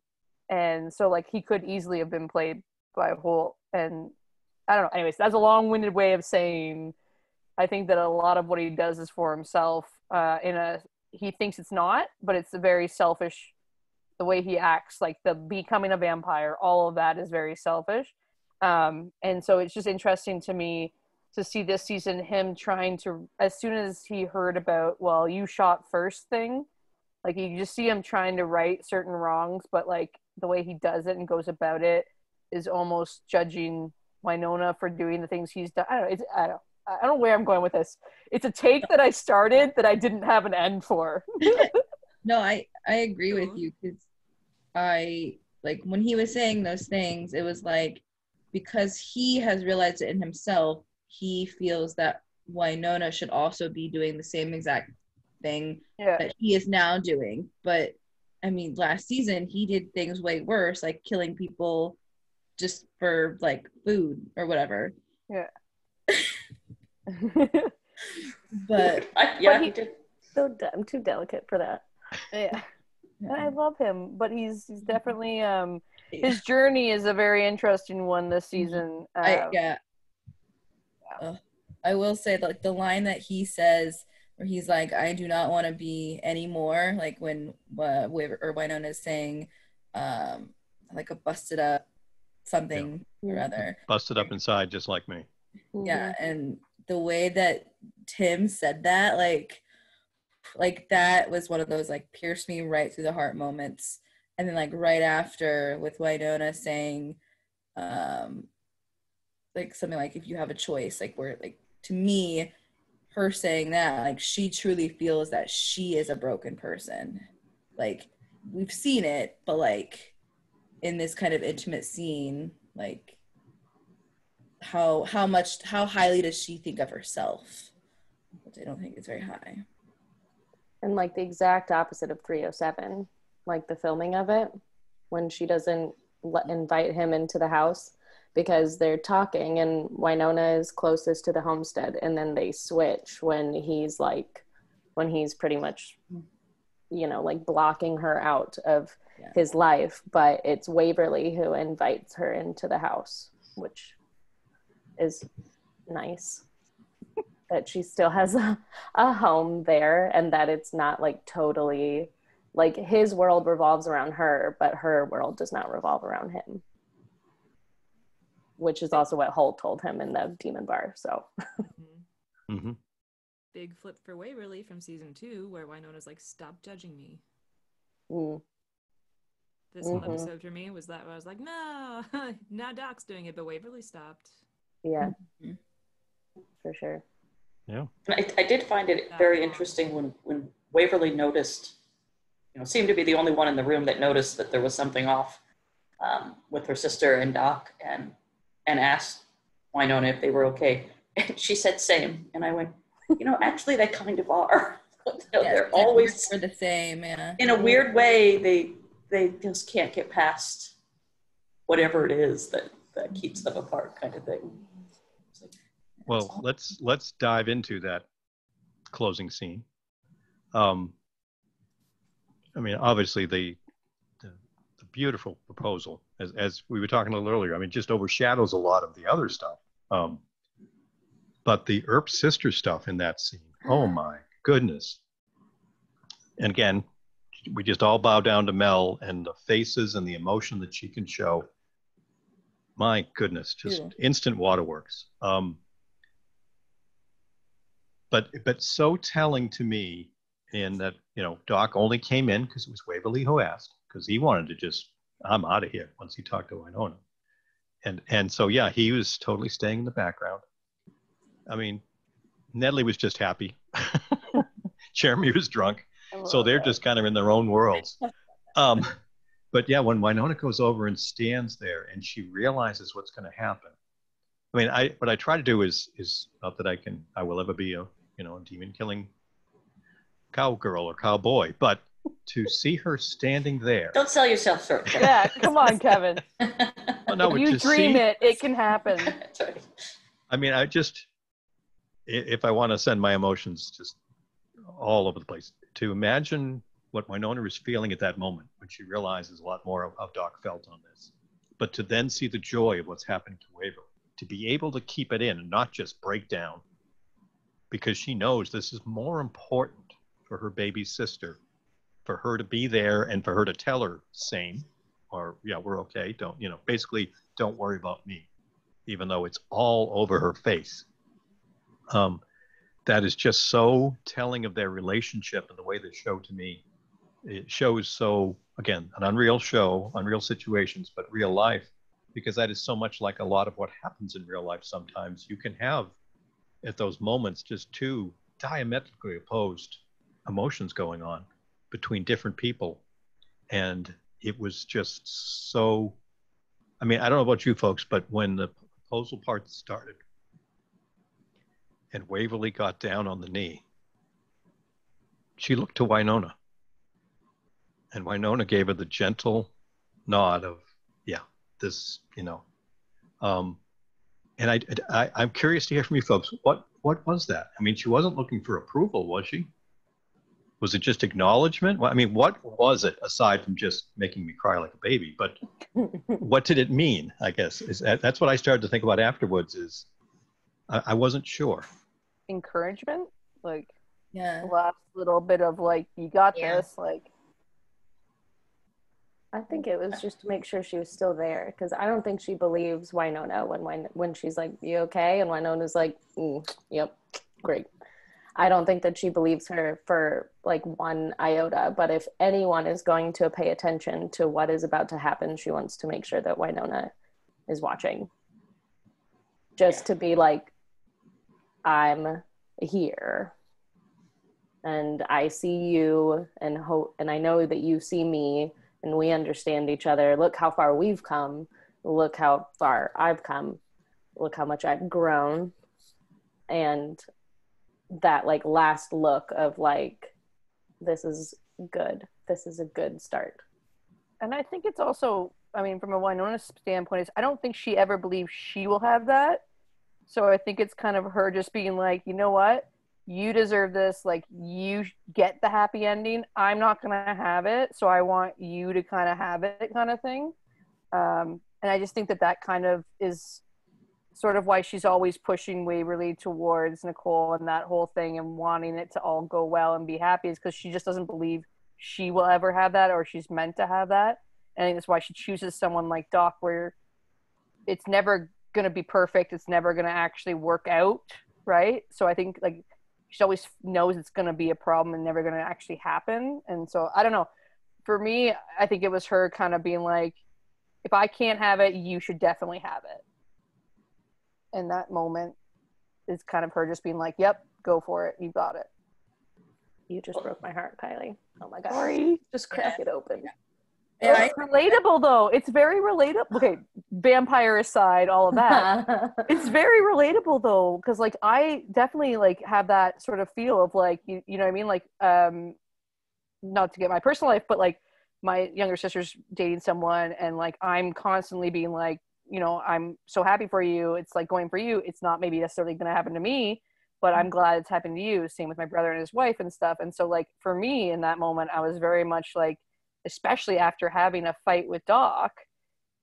so, like, he could easily have been played by Holt. And I don't know. Anyways, that's a long-winded way of saying I think that a lot of what he does is for himself. He thinks it's not, but it's a very selfish. The way he acts, like the becoming a vampire, all of that is very selfish. And so it's just interesting to me to see this season him trying to, as soon as he heard about, well, you shot first thing, like, you just see him trying to right certain wrongs, but like the way he does it and goes about it is almost judging Wynonna for doing the things he's done. I don't know where I'm going with this. It's a take that I started that I didn't have an end for. No, I agree with you, because I, like, when he was saying those things, it was like, because he has realized it in himself, he feels that Wynonna should also be doing the same exact thing that he is now doing. But I mean, last season he did things way worse, like killing people just for like food or whatever. Yeah. But he did. I'm too delicate for that. Yeah. And I love him, but he's definitely his journey is a very interesting one this season. I will say, like, the line that he says where he's like, I do not want to be anymore, like when Wynonna is saying like a busted up something or other. Busted up inside just like me. Yeah, and the way that Tim said that, like that was one of those like pierce me right through the heart moments. And then like right after with Wynonna saying like something like, if you have a choice, like where, like, to me, her saying that, like, she truly feels that she is a broken person. Like, we've seen it, but like in this kind of intimate scene, like how highly does she think of herself? Which I don't think is very high. And like the exact opposite of 307, like the filming of it, when she doesn't invite him into the house because they're talking and Wynonna is closest to the homestead, and then they switch when he's pretty much, you know, like blocking her out of his life, but it's Waverly who invites her into the house, which is nice. That she still has a home there, and that it's not like totally like his world revolves around her, but her world does not revolve around him, which is also what Holt told him in the demon bar. So mm-hmm. Big flip for Waverly from season 2, where Wynonna's like, stop judging me. This whole episode for me was that I was like, no, now Doc's doing it, but Waverly stopped. Yeah, for sure. Yeah, I did find it very interesting when Waverly noticed, you know, seemed to be the only one in the room that noticed that there was something off with her sister and Doc, and asked Wynonna if they were okay. And she said same. And I went, you know, actually they kind of are. They're always the same. Yeah. In a weird way, they just can't get past whatever it is that keeps them apart, kind of thing. Well, let's dive into that closing scene. I mean, obviously the beautiful proposal, as we were talking a little earlier, I mean, just overshadows a lot of the other stuff. But the Earp sister stuff in that scene, oh my goodness. And again, we just all bow down to Mel and the faces and the emotion that she can show. My goodness, just instant waterworks. But so telling to me in that, you know, Doc only came in because it was Waverly who asked, because he wanted to just, I'm out of here once he talked to Wynonna. And so, yeah, he was totally staying in the background. I mean, Nedley was just happy. Jeremy was drunk. So they're just kind of in their own worlds. But yeah, when Wynonna goes over and stands there and she realizes what's going to happen. I mean, what I try to do is not that I will ever be a demon killing cowgirl or cowboy, but to see her standing there. Don't sell yourself short. Yeah, come on, Kevin. Well, no, if you dream it can happen. That's right. I mean, if I want to send my emotions just all over the place, to imagine what Wynonna was feeling at that moment when she realizes a lot more of how Doc felt on this, but to then see the joy of what's happening to Waverly, to be able to keep it in and not just break down, because she knows this is more important for her baby sister, for her to be there and for her to tell her same, or yeah, we're okay. Basically don't worry about me, even though it's all over her face. That is just so telling of their relationship and the way they show to me. It shows so, again, an unreal show, unreal situations, but real life, because that is so much like a lot of what happens in real life sometimes. You can have at those moments just two diametrically opposed emotions going on between different people. And it was just so I mean, I don't know about you folks, but when the proposal part started and Waverly got down on the knee, she looked to Wynonna. And Wynonna gave her the gentle nod of, yeah, this, you know. And I'm curious to hear from you folks. What was that? I mean, she wasn't looking for approval, was she? Was it just acknowledgement? Well, I mean, what was it aside from just making me cry like a baby? But what did it mean? I guess that's what I started to think about afterwards. Is I wasn't sure. Encouragement, like Yeah. the last little bit of like, you got this, like. I think it was just to make sure she was still there, because I don't think she believes Wynonna when she's like, "You okay?" and Wynonna's like, "Yep, great." I don't think that she believes her for like one iota, but if anyone is going to pay attention to what is about to happen, she wants to make sure that Wynonna is watching. Just to be like, I'm here and I see you and I know that you see me and we understand each other. Look how far we've come. Look how far I've come. Look how much I've grown. And that like last look of like, this is good. This is a good start. And I think it's also, I mean, from a Wynonna standpoint, is I don't think she ever believes she will have that. So I think it's kind of her just being like, you know what? You deserve this. Like, you get the happy ending. I'm not going to have it. So I want you to kind of have it, kind of thing. And I just think that kind of is sort of why she's always pushing Waverly towards Nicole and that whole thing and wanting it to all go well and be happy, is because she just doesn't believe she will ever have that, or she's meant to have that. And I think that's why she chooses someone like Doc, where it's never going to be perfect. It's never going to actually work out, right? So I think like she always knows it's going to be a problem and never going to actually happen. And so I don't know. For me, I think it was her kind of being like, if I can't have it, you should definitely have it. And that moment is kind of her just being like, yep, go for it. You got it. You just broke my heart, Kylie. Oh my God. Sorry. Just crack it open. Yeah, it's relatable though. It's very relatable. Okay, vampire aside, all of that. It's very relatable though, because like I definitely like have that sort of feel of like you know what I mean? Like not to get my personal life, but like my younger sister's dating someone and like I'm constantly being like, you know, I'm so happy for you. It's like going for you. It's not maybe necessarily going to happen to me, but I'm glad it's happened to you. Same with my brother and his wife and stuff. And so like for me in that moment, I was very much like, especially after having a fight with Doc,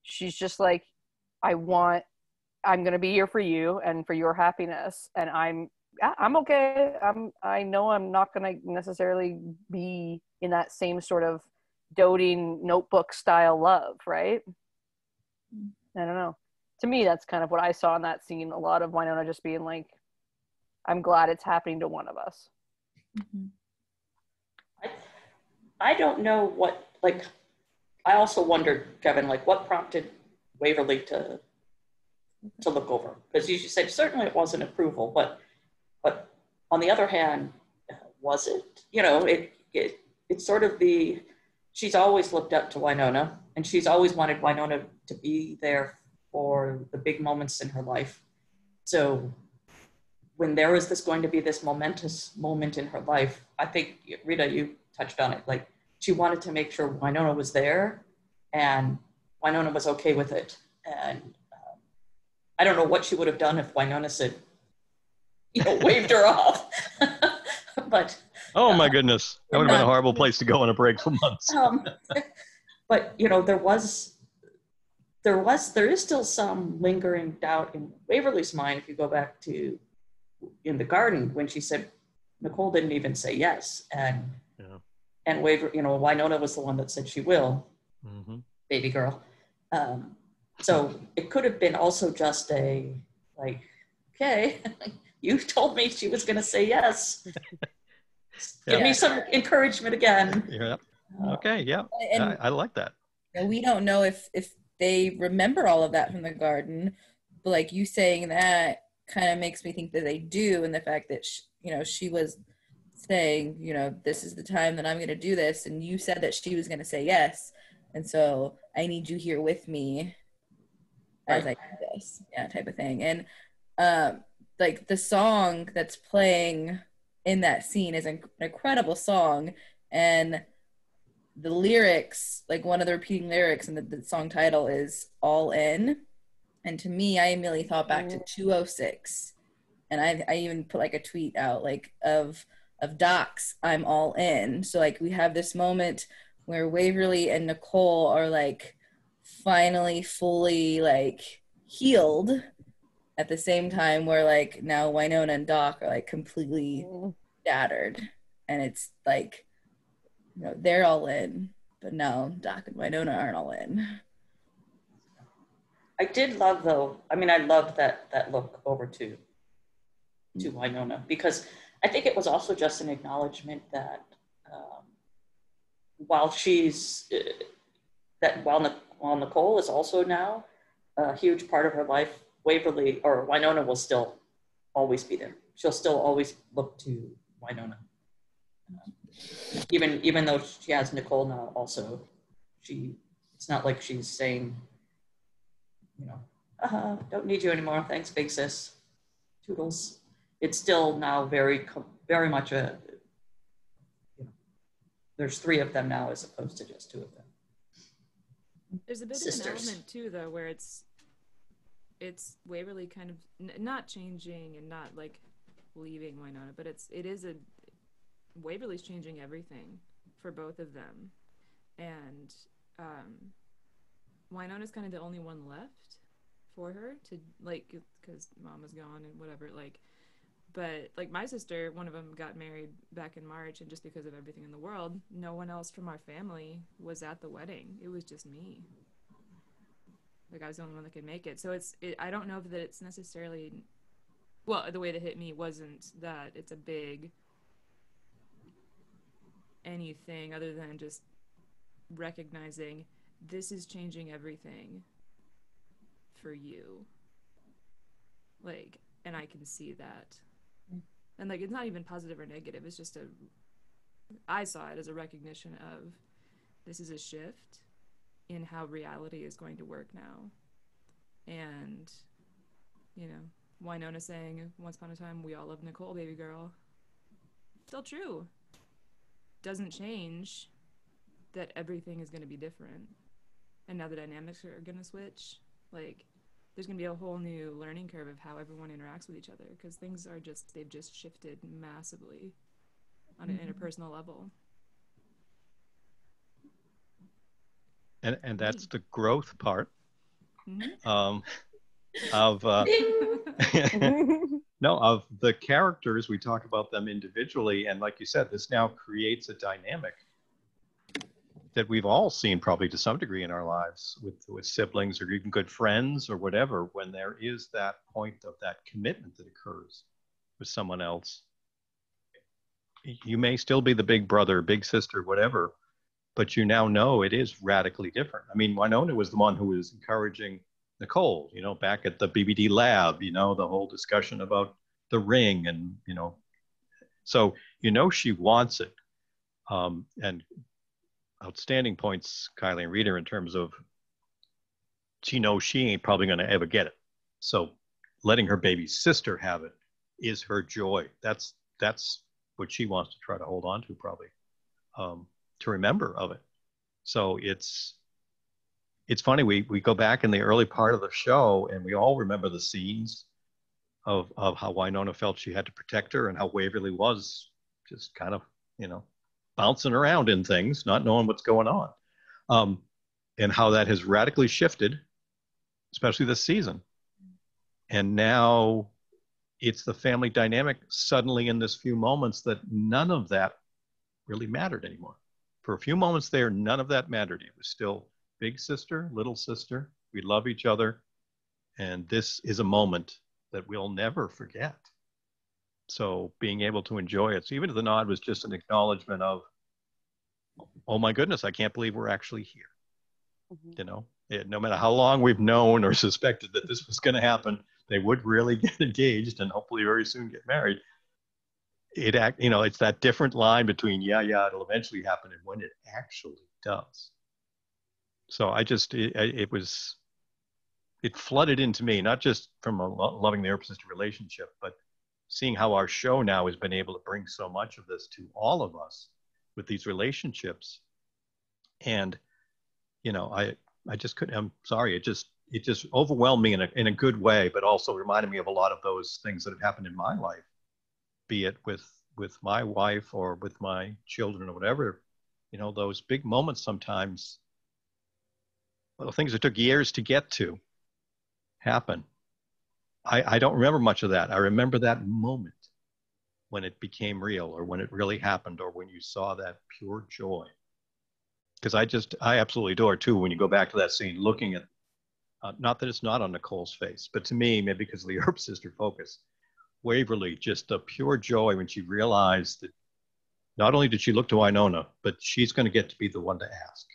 she's just like, I'm going to be here for you and for your happiness. And I'm okay. I know I'm not going to necessarily be in that same sort of doting notebook style love. Right. I don't know. To me, that's kind of what I saw in that scene. A lot of Wynonna just being like, I'm glad it's happening to one of us. Mm-hmm. I don't know what, like, I also wondered, Kevin, like what prompted Waverly to look over? Because you said certainly it wasn't approval, but on the other hand, was it? You know, it's sort of she's always looked up to Wynonna, and she's always wanted Wynonna to be there for the big moments in her life. So when there was going to be this momentous moment in her life, I think, Rita, you touched on it, like she wanted to make sure Wynonna was there and Wynonna was okay with it. And I don't know what she would have done if Wynonna said, waved her off. But oh my goodness, that would have been a horrible place to go on a break for months. But there is still some lingering doubt in Waverly's mind. If you go back to in the garden when she said Nicole didn't even say yes, and Wynonna was the one that said she will, baby girl. So it could have been also just a like, okay, you told me she was going to say yes. Give me some encouragement again. Yeah. Okay. Yeah. And I like that. We don't know if they remember all of that from the garden, but like you saying that kind of makes me think that they do. And the fact that, she was saying, this is the time that I'm going to do this. And you said that she was going to say yes. And so I need you here with me as I do this, type of thing. And like the song that's playing in that scene is an incredible song, and the lyrics, like one of the repeating lyrics and the song title is All In. And to me, I immediately thought back to 206. And I even put like a tweet out like of Doc's I'm All In. So like we have this moment where Waverly and Nicole are like finally fully like healed, at the same time where like now Wynonna and Doc are like completely shattered. And it's like, they're all in, but now Doc and Wynonna aren't all in. I did love though. I mean, I loved that look over to Wynonna, because I think it was also just an acknowledgement that while Nicole is also now a huge part of her life, Waverly or Wynonna will still always be there. She'll still always look to Wynonna. Even though she has Nicole now also, it's not like she's saying, don't need you anymore, thanks big sis, toodles. It's still now very much there's 3 of them now as opposed to just 2 of them. There's a bit of an element too though where it's Waverly kind of not changing and not like leaving Wynonna, but Waverly's changing everything for both of them, and Wynonna's kind of the only one left for her to like, because Mama's gone and whatever, like, but like my sister, one of them got married back in March, and just because of everything in the world, no one else from our family was at the wedding. It was just me. Like I was the only one that could make it. So I don't know that it's necessarily, well, the way that hit me wasn't that it's a big anything other than just recognizing this is changing everything for you. Like, and I can see that. And like, it's not even positive or negative. It's just I saw it as a recognition of this is a shift in how reality is going to work now. And, Wynonna saying, once upon a time, we all loved Nicole, baby girl. Still true. Doesn't change that everything is going to be different. And now the dynamics are going to switch. Like, there's going to be a whole new learning curve of how everyone interacts with each other, because things they've just shifted massively on an interpersonal level. And that's the growth part of of the characters. We talk about them individually, and like you said, this now creates a dynamic that we've all seen probably to some degree in our lives with siblings or even good friends or whatever, when there is that point of that commitment that occurs with someone else. You may still be the big brother, big sister, whatever, but you now know it is radically different. I mean, Wynonna was the one who was encouraging Nicole, back at the BBD lab, the whole discussion about the ring and, so, she wants it. And outstanding points, Kylie and Rita, in terms of she knows she ain't probably going to ever get it. So letting her baby sister have it is her joy. That's what she wants to try to hold on to, probably, to remember of it. So it's funny. We go back in the early part of the show and we all remember the scenes of how Wynonna felt she had to protect her and how Waverly was just kind of, bouncing around in things, not knowing what's going on, and how that has radically shifted, especially this season. And now it's the family dynamic suddenly in this few moments that none of that really mattered anymore. For a few moments there, none of that mattered. It was still big sister, little sister. We love each other. And this is a moment that we'll never forget. So being able to enjoy it. So even if the nod was just an acknowledgement of, oh my goodness, I can't believe we're actually here. No matter how long we've known or suspected that this was going to happen, they would really get engaged and hopefully very soon get married. It's that different line between, it'll eventually happen and when it actually does. So it it flooded into me, not just from loving the Earp sister relationship, but seeing how our show now has been able to bring so much of this to all of us with these relationships. And, you know, I just couldn't, I'm sorry, it just overwhelmed me in a good way, but also reminded me of a lot of those things that have happened in my life, be it with my wife or with my children or whatever. You know, those big moments sometimes, well, things that took years to get to happen. I don't remember much of that. I remember that moment when it became real, or when it really happened, or when you saw that pure joy. Because I absolutely adore too, when you go back to that scene, looking at, not that it's not on Nicole's face, but to me, maybe because of the Earp sister focus, Waverly, just the pure joy when she realized that not only did she look to Wynonna, but she's going to get to be the one to ask.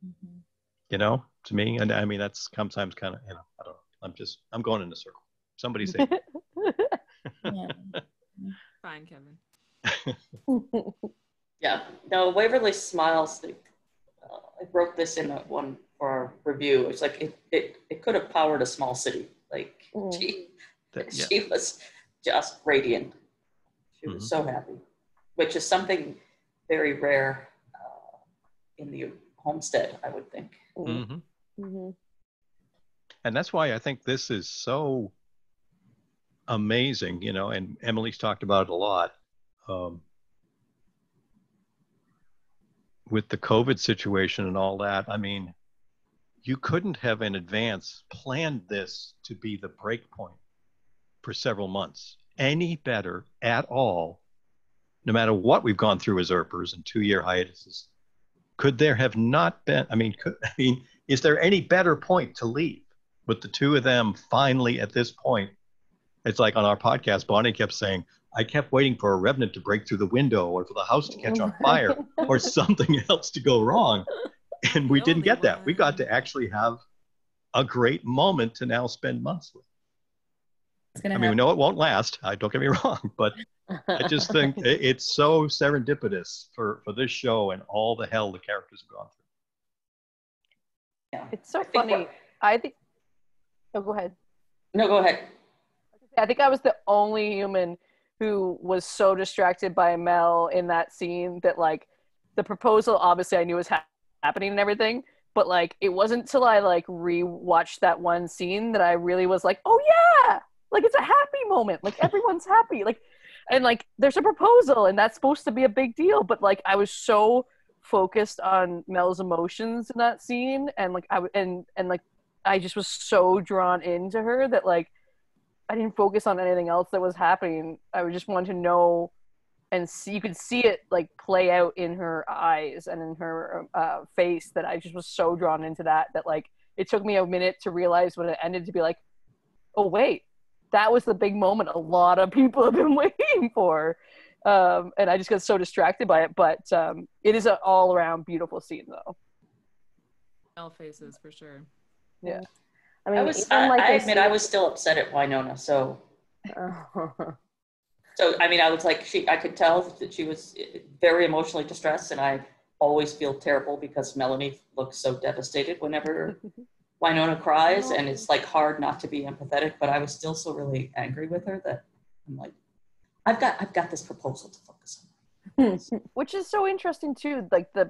Mm-hmm. You know, to me, and I mean, that's sometimes kind of, you know, I don't know. I'm going in a circle. Somebody say. Fine, Kevin. Yeah, no, Waverly smiles. I wrote this in one for our review. It's like it could have powered a small city. Like she was just radiant. She was so happy, which is something very rare in the homestead, I would think. Mm-hmm. Mm-hmm. And that's why I think this is so amazing, you know, and Emily's talked about it a lot. With the COVID situation and all that, I mean, you couldn't have in advance planned this to be the break point for several months any better at all, no matter what we've gone through as Earpers in 2-year hiatuses. Could there have not been, is there any better point to leave with the two of them finally at this point? It's like on our podcast, Bonnie kept saying, I kept waiting for a revenant to break through the window, or for the house to catch on fire, or something else to go wrong. And we didn't get that. We got to actually have a great moment to now spend months with. I mean, we know it won't last. Don't get me wrong, but I just think it's so serendipitous for this show and all the hell the characters have gone through. Yeah. It's so funny. I think. Oh, go ahead. No, go ahead. I think I was the only human who was so distracted by Mel in that scene that, like, the proposal, obviously I knew was happening and everything, but, like, it wasn't till I, like, re-watched that one scene that I really was like, oh yeah, like, it's a happy moment, like, everyone's happy, like, and, like, there's a proposal and that's supposed to be a big deal, but, like, I was so focused on Mel's emotions in that scene, and, like, like, I just was so drawn into her that, like, I didn't focus on anything else that was happening. I just wanted to know and see. You could see it, like, play out in her eyes and in her face, that I just was so drawn into that, like, it took me a minute to realize when it ended to be like, oh wait, that was the big moment a lot of people have been waiting for. And I just got so distracted by it. But it is an all around beautiful scene though. All faces for sure. Yeah. I mean, I admit I was still upset at Wynonna, so I mean, I was like, I could tell that she was very emotionally distressed, and I always feel terrible because Melanie looks so devastated whenever Wynonna cries, and it's like hard not to be empathetic, but I was still so really angry with her that I'm like, I've got this proposal to focus on. Which is so interesting too, like the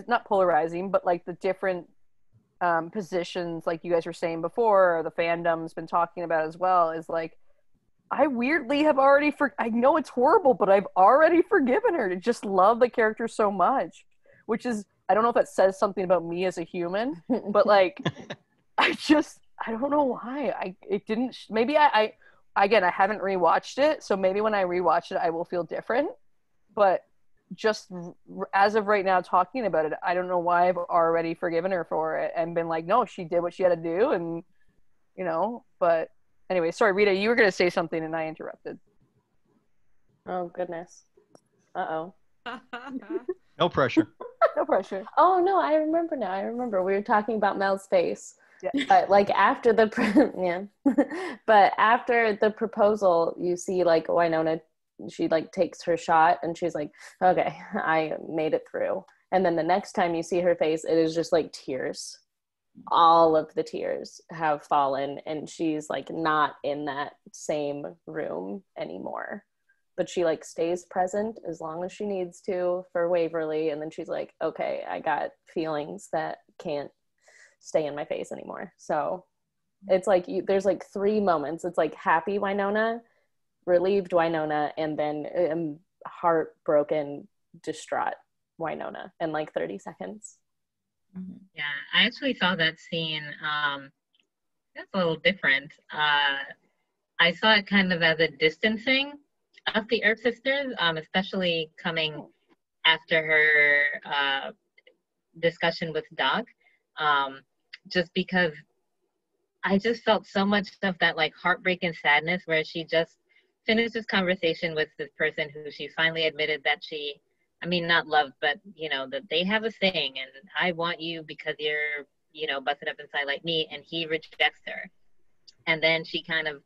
not polarizing, but like the different positions, like you guys were saying before, or the fandom's been talking about as well, is like, I weirdly have already I know it's horrible, but I've already forgiven her to just love the character so much, which is, I don't know if that says something about me as a human, but like, I don't know why. Maybe again, I haven't rewatched it, so maybe when I rewatch it, I will feel different, but just as of right now talking about it, I don't know why I've already forgiven her for it and been like, no, she did what she had to do, and you know. But anyway, sorry, Rita, you were going to say something and I interrupted. Oh goodness. Uh-oh. No pressure. No pressure. Oh no, I remember now. I remember we were talking about Mel's face. Yeah. But like after the but after the proposal, you see like Wynonna, she like takes her shot and she's like, okay, I made it through. And then the next time you see her face, it is just like tears. all of the tears have fallen, and she's like not in that same room anymore. But she like stays present as long as she needs to for Waverly, and then she's like, okay, I got feelings that can't stay in my face anymore. So it's like there's like 3 moments. It's like happy Wynonna, relieved Wynonna, and then heartbroken, distraught Wynonna in like 30 seconds. Yeah, I actually saw that scene. That's a little different. I saw it kind of as a distancing of the Earp sisters, especially coming after her discussion with Doc. Just because I just felt so much of that like heartbreak and sadness where she just finished this conversation with this person who she finally admitted that she, I mean, not loved, but, you know, that they have a thing and I want you because you're, you know, busted up inside like me, and he rejects her. And then she kind of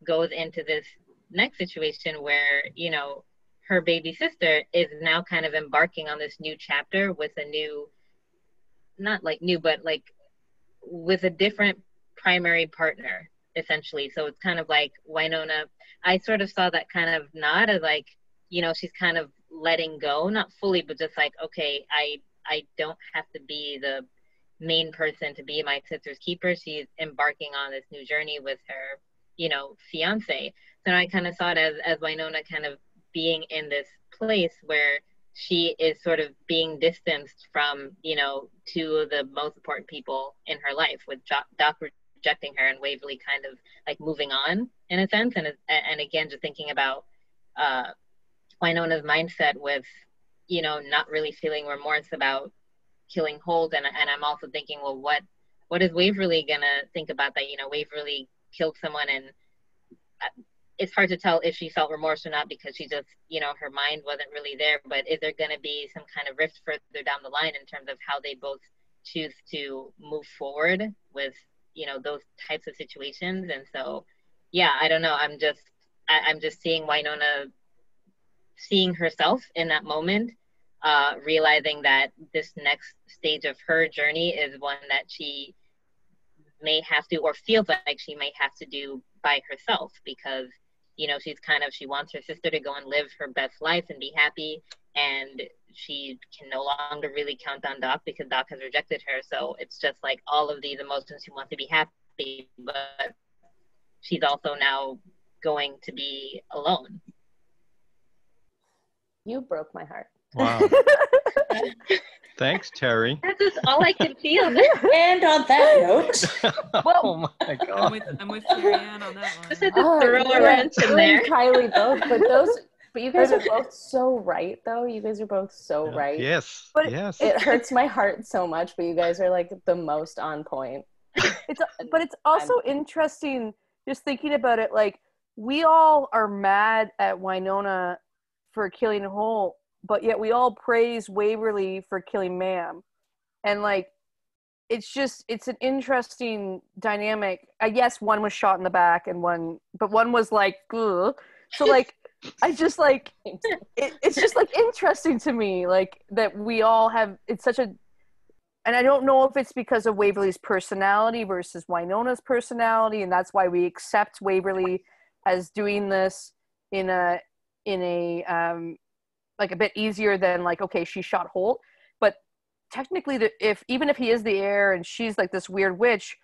goes into this next situation where, you know, her baby sister is now kind of embarking on this new chapter with a new, not like new, but like with a different primary partner, essentially. So it's kind of like Wynonna, I sort of saw that kind of nod as like, you know, she's kind of letting go, not fully, but just like, okay, I don't have to be the main person to be my sister's keeper. She's embarking on this new journey with her, you know, fiance. So I kind of saw it as Wynonna kind of being in this place where she is sort of being distanced from, you know, 2 of the most important people in her life, with Doc rejecting her and Waverly kind of like moving on in a sense. And again, just thinking about Wynonna's mindset with, you know, not really feeling remorse about killing Holt. And I'm also thinking, well, what is Waverly gonna think about that? You know, Waverly killed someone, and it's hard to tell if she felt remorse or not because she just, you know, her mind wasn't really there. But is there going to be some kind of rift further down the line in terms of how they both choose to move forward with, you know, those types of situations? And so, yeah, I don't know. I'm just seeing Wynonna seeing herself in that moment, realizing that this next stage of her journey is one that she may have to, or feels like she may have to do by herself, because, you know, she wants her sister to go and live her best life and be happy, and she can no longer really count on Doc because Doc has rejected her. So it's just like all of these emotions. She wants to be happy, but she's also now going to be alone. You broke my heart. Wow. Thanks, Terry. That's just all I could feel. And on that note, Oh my God. I'm with Terry Ann on that one. Just had to throw a wrench in you there. and Kylie both, but you guys are both so right, though. You guys are both so right. Yes. But yes. It hurts my heart so much, but you guys are like the most on point. But it's also interesting just thinking about it. Like, we all are mad at Wynonna for killing Holt, but yet we all praise Waverly for killing Mam. And like, it's an interesting dynamic. I guess one was shot in the back but one was like, ugh. So like, I just like, it's just like interesting to me, like that we all have, it's such a, and I don't know if it's because of Waverly's personality versus Wynonna's personality, and that's why we accept Waverly as doing this in a like a bit easier than like, okay, she shot Holt, but technically, even if he is the heir and she's like this weird witch,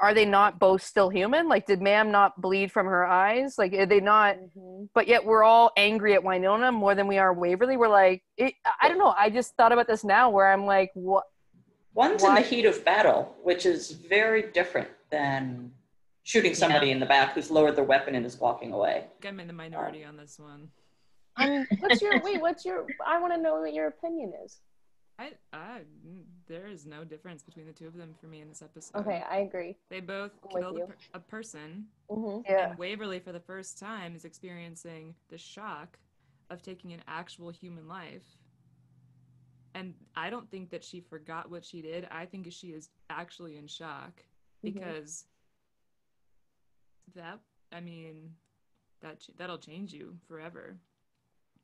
are they not both still human? Like, did Mam not bleed from her eyes? Like, are they not? Mm-hmm. But yet we're all angry at Wynonna more than we are Waverly. We're like, I don't know. I just thought about this now, where I'm like, what? One's in the heat of battle, which is very different than shooting somebody in the back who's lowered their weapon and is walking away. I'm in the minority on this one. I mean, I want to know what your opinion is. There is no difference between the 2 of them for me in this episode. Okay, I agree. They both killed a person. Mm-hmm. Yeah. And Waverly, for the first time, is experiencing the shock of taking an actual human life. And I don't think that she forgot what she did. I think she is actually in shock because that'll change you forever.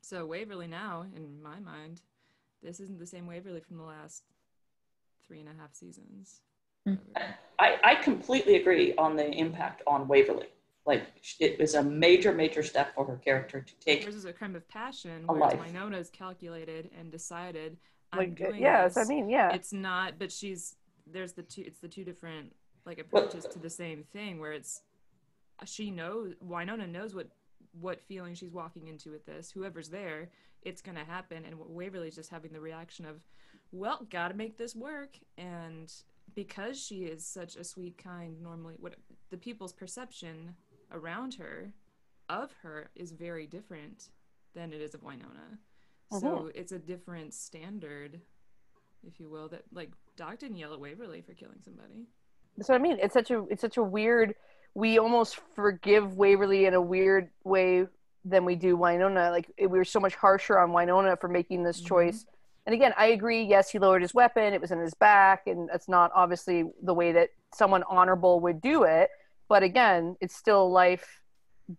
So Waverly now, in my mind, this isn't the same Waverly from the last 3.5 seasons. I completely agree on the impact on Waverly. Like, it was a major, major step for her character to take. Hers is a crime of passion, a whereas life. Wynona's calculated and decided, I'm Like, doing yes, this. I mean, yeah. It's not, but it's the two different, like, approaches to the same thing, where Wynonna knows what feeling she's walking into with this. Whoever's there, it's going to happen. And Waverly's just having the reaction of, well, gotta make this work. And because she is such a sweet, kind, normally, what the people's perception around her of her is very different than it is of Wynonna. So it's a different standard, if you will, that, like, Doc didn't yell at Waverly for killing somebody. That's what I mean. It's such a weird, we almost forgive Waverly in a weird way than we do Wynonna. Like, we were so much harsher on Wynonna for making this choice. And again, I agree, yes, he lowered his weapon, it was in his back, and that's not obviously the way that someone honorable would do it. But again, it's still life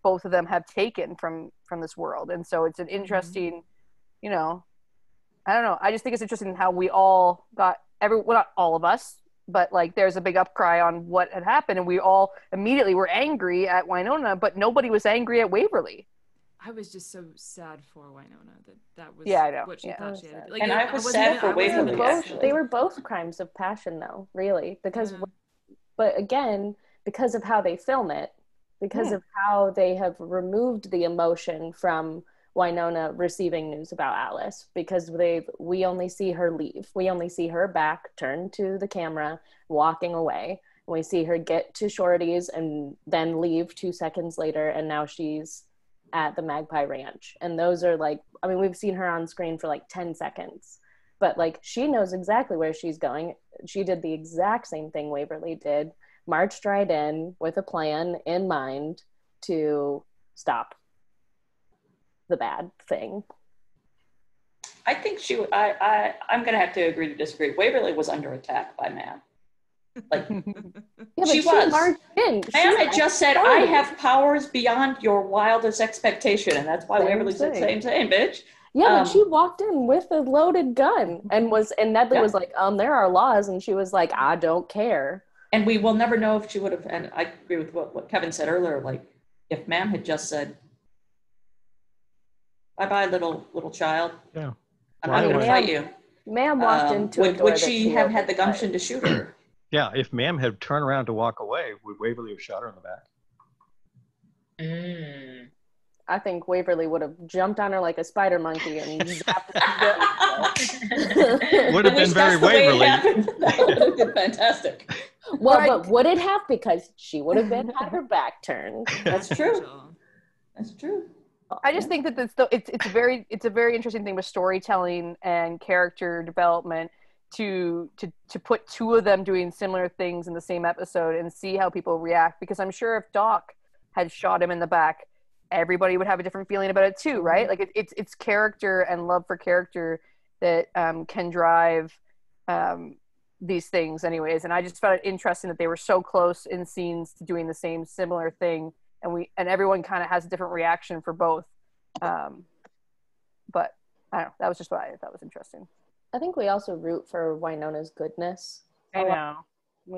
both of them have taken from this world. And so it's an interesting, I don't know. I just think it's interesting how we all got, well, not all of us, but like there's a big upcry on what had happened, and we all immediately were angry at Wynonna, but nobody was angry at Waverly. I was just so sad for Wynonna that was what she thought she had. Like, and I was sad for Waverly. They were both crimes of passion, though, really, because, but again, because of how they film it, because of how they have removed the emotion from Wynonna receiving news about Alice, because we only see her leave. We only see her back turned to the camera, walking away. We see her get to Shorty's and then leave 2 seconds later, and now she's at the Magpie Ranch. And those are like, I mean, we've seen her on screen for like 10 seconds, but like she knows exactly where she's going. She did the exact same thing Waverly did, marched right in with a plan in mind to stop the bad thing. I think I'm gonna have to agree to disagree. Waverly was under attack by Mab. Like, she was. Ma'am had just said, I have powers beyond your wildest expectation. And that's why Waverly said, same, bitch. Yeah, but she walked in with a loaded gun and Nedley was like, there are laws. And she was like, I don't care. And we will never know if she would have, and I agree with what Kevin said earlier, like, if Ma'am had just said, bye-bye, little child. Yeah. I'm not going to fight you. Ma'am walked into a door would she have had the gumption to shoot her? Yeah, if Ma'am had turned around to walk away, would Waverly have shot her in the back? I think Waverly would have jumped on her like a spider monkey and zapped her. Would have been very Waverly. That would have been fantastic. Well, but would it have? Because she would have had her back turned. That's true. That's true. I just think that it's a very interesting thing with storytelling and character development to put two of them doing similar things in the same episode and see how people react, because I'm sure if Doc had shot him in the back, everybody would have a different feeling about it too, right? Like it's character and love for character that can drive these things anyways. And I just found it interesting that they were so close in scenes to doing the same similar thing, and everyone kind of has a different reaction for both. But I don't know, that was just what I thought was interesting. I think we also root for Wynonna's goodness. I know.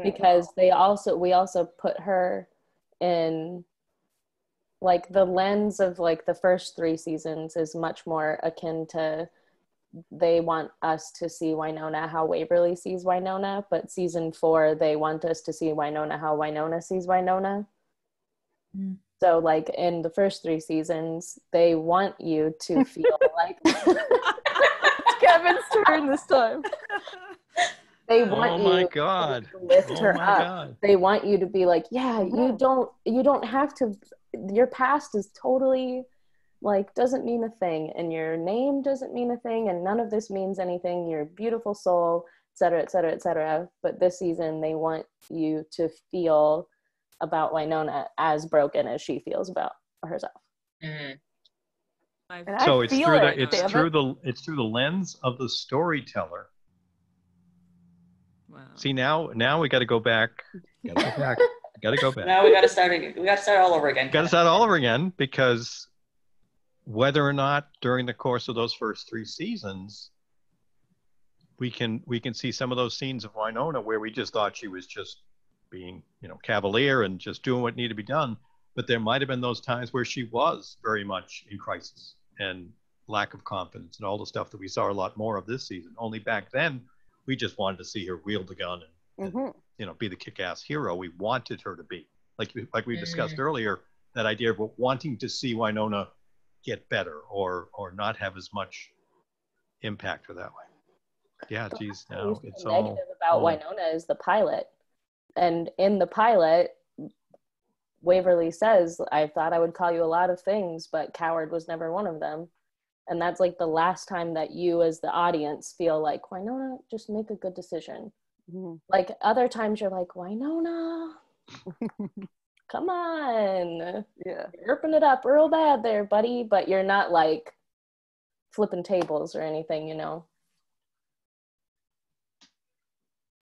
Because we also put her in, like, the lens of like the first 3 seasons is much more akin to, they want us to see Wynonna how Waverly sees Wynonna, but season 4 they want us to see Wynonna how Wynonna sees Wynonna. So like in the first 3 seasons they want you to feel like Kevin's turn this time. They want you to lift her up. God. They want you to be like, yeah, you don't have to, your past is totally like doesn't mean a thing, and your name doesn't mean a thing, and none of this means anything. You're a beautiful soul, etc., etc., etc. But this season they want you to feel about Wynonna as broken as she feels about herself. So it's through the lens of the storyteller. Wow. See, now we got to go back. Got to go back. Now we got to start again. We got to start all over again. Got to start all over again, because whether or not during the course of those first 3 seasons we can see some of those scenes of Wynonna where we just thought she was just being, cavalier and just doing what needed to be done. But there might have been those times where she was very much in crisis and lack of confidence and all the stuff that we saw a lot more of this season. Only back then, we just wanted to see her wield the gun and be the kick-ass hero we wanted her to be. Like we discussed earlier, that idea of wanting to see Wynonna get better or not have as much impact her that way. Yeah, geez, now it's all negative about Wynonna is the pilot. And in the pilot, Waverly says, I thought I would call you a lot of things, but coward was never one of them. And that's like the last time that you as the audience feel like, Wynonna, just make a good decision. Mm-hmm. Like other times you're like, Wynonna, come on. Yeah. You're ripping it up real bad there, buddy. But you're not like flipping tables or anything,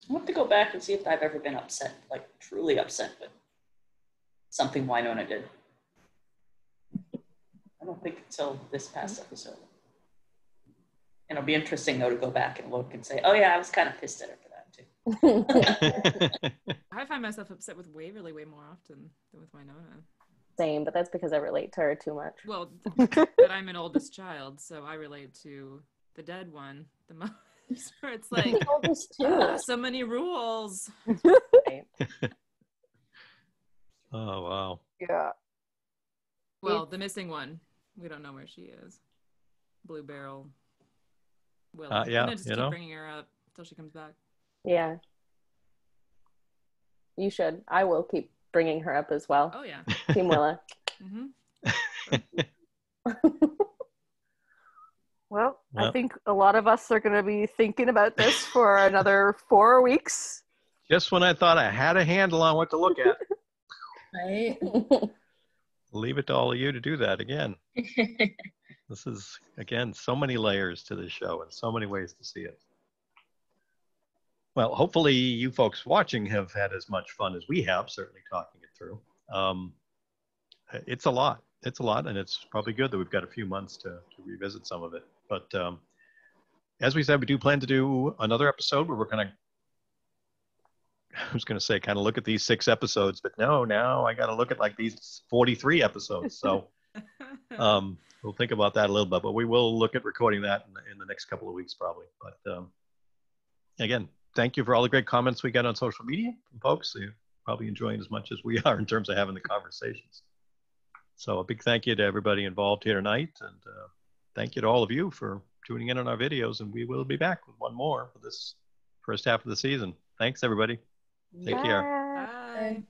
I want to go back and see if I've ever been upset, like truly upset with something Wynonna did. I don't think until this past episode. And it'll be interesting though to go back and look and say, oh yeah, I was kind of pissed at her for that too. I find myself upset with Waverly way more often than with Wynonna. Same, but that's because I relate to her too much. Well, but I'm an oldest child, so I relate to the dead one the most. Where it's like, so many rules. Oh, wow. Yeah. Well, the missing one. We don't know where she is. Blue Barrel. Will. Yeah, just keep bringing her up until she comes back. Yeah. You should. I will keep bringing her up as well. Oh, yeah. Team Willa. Well, I think a lot of us are going to be thinking about this for another 4 weeks. Just when I thought I had a handle on what to look at. Right? Leave it to all of you to do that again. This is, again, so many layers to this show and so many ways to see it. Well, hopefully you folks watching have had as much fun as we have, certainly talking it through. It's a lot. It's a lot, and it's probably good that we've got a few months to revisit some of it. But as we said, we do plan to do another episode where we're going to, I was going to say, kind of look at these 6 episodes, but no, now I got to look at like these 43 episodes. So we'll think about that a little bit, but we will look at recording that in the next couple of weeks probably. But again, thank you for all the great comments we got on social media from folks. You're probably enjoying as much as we are in terms of having the conversations. So a big thank you to everybody involved here tonight. And thank you to all of you for tuning in on our videos. And we will be back with one more for this first half of the season. Thanks, everybody. Take care. Bye.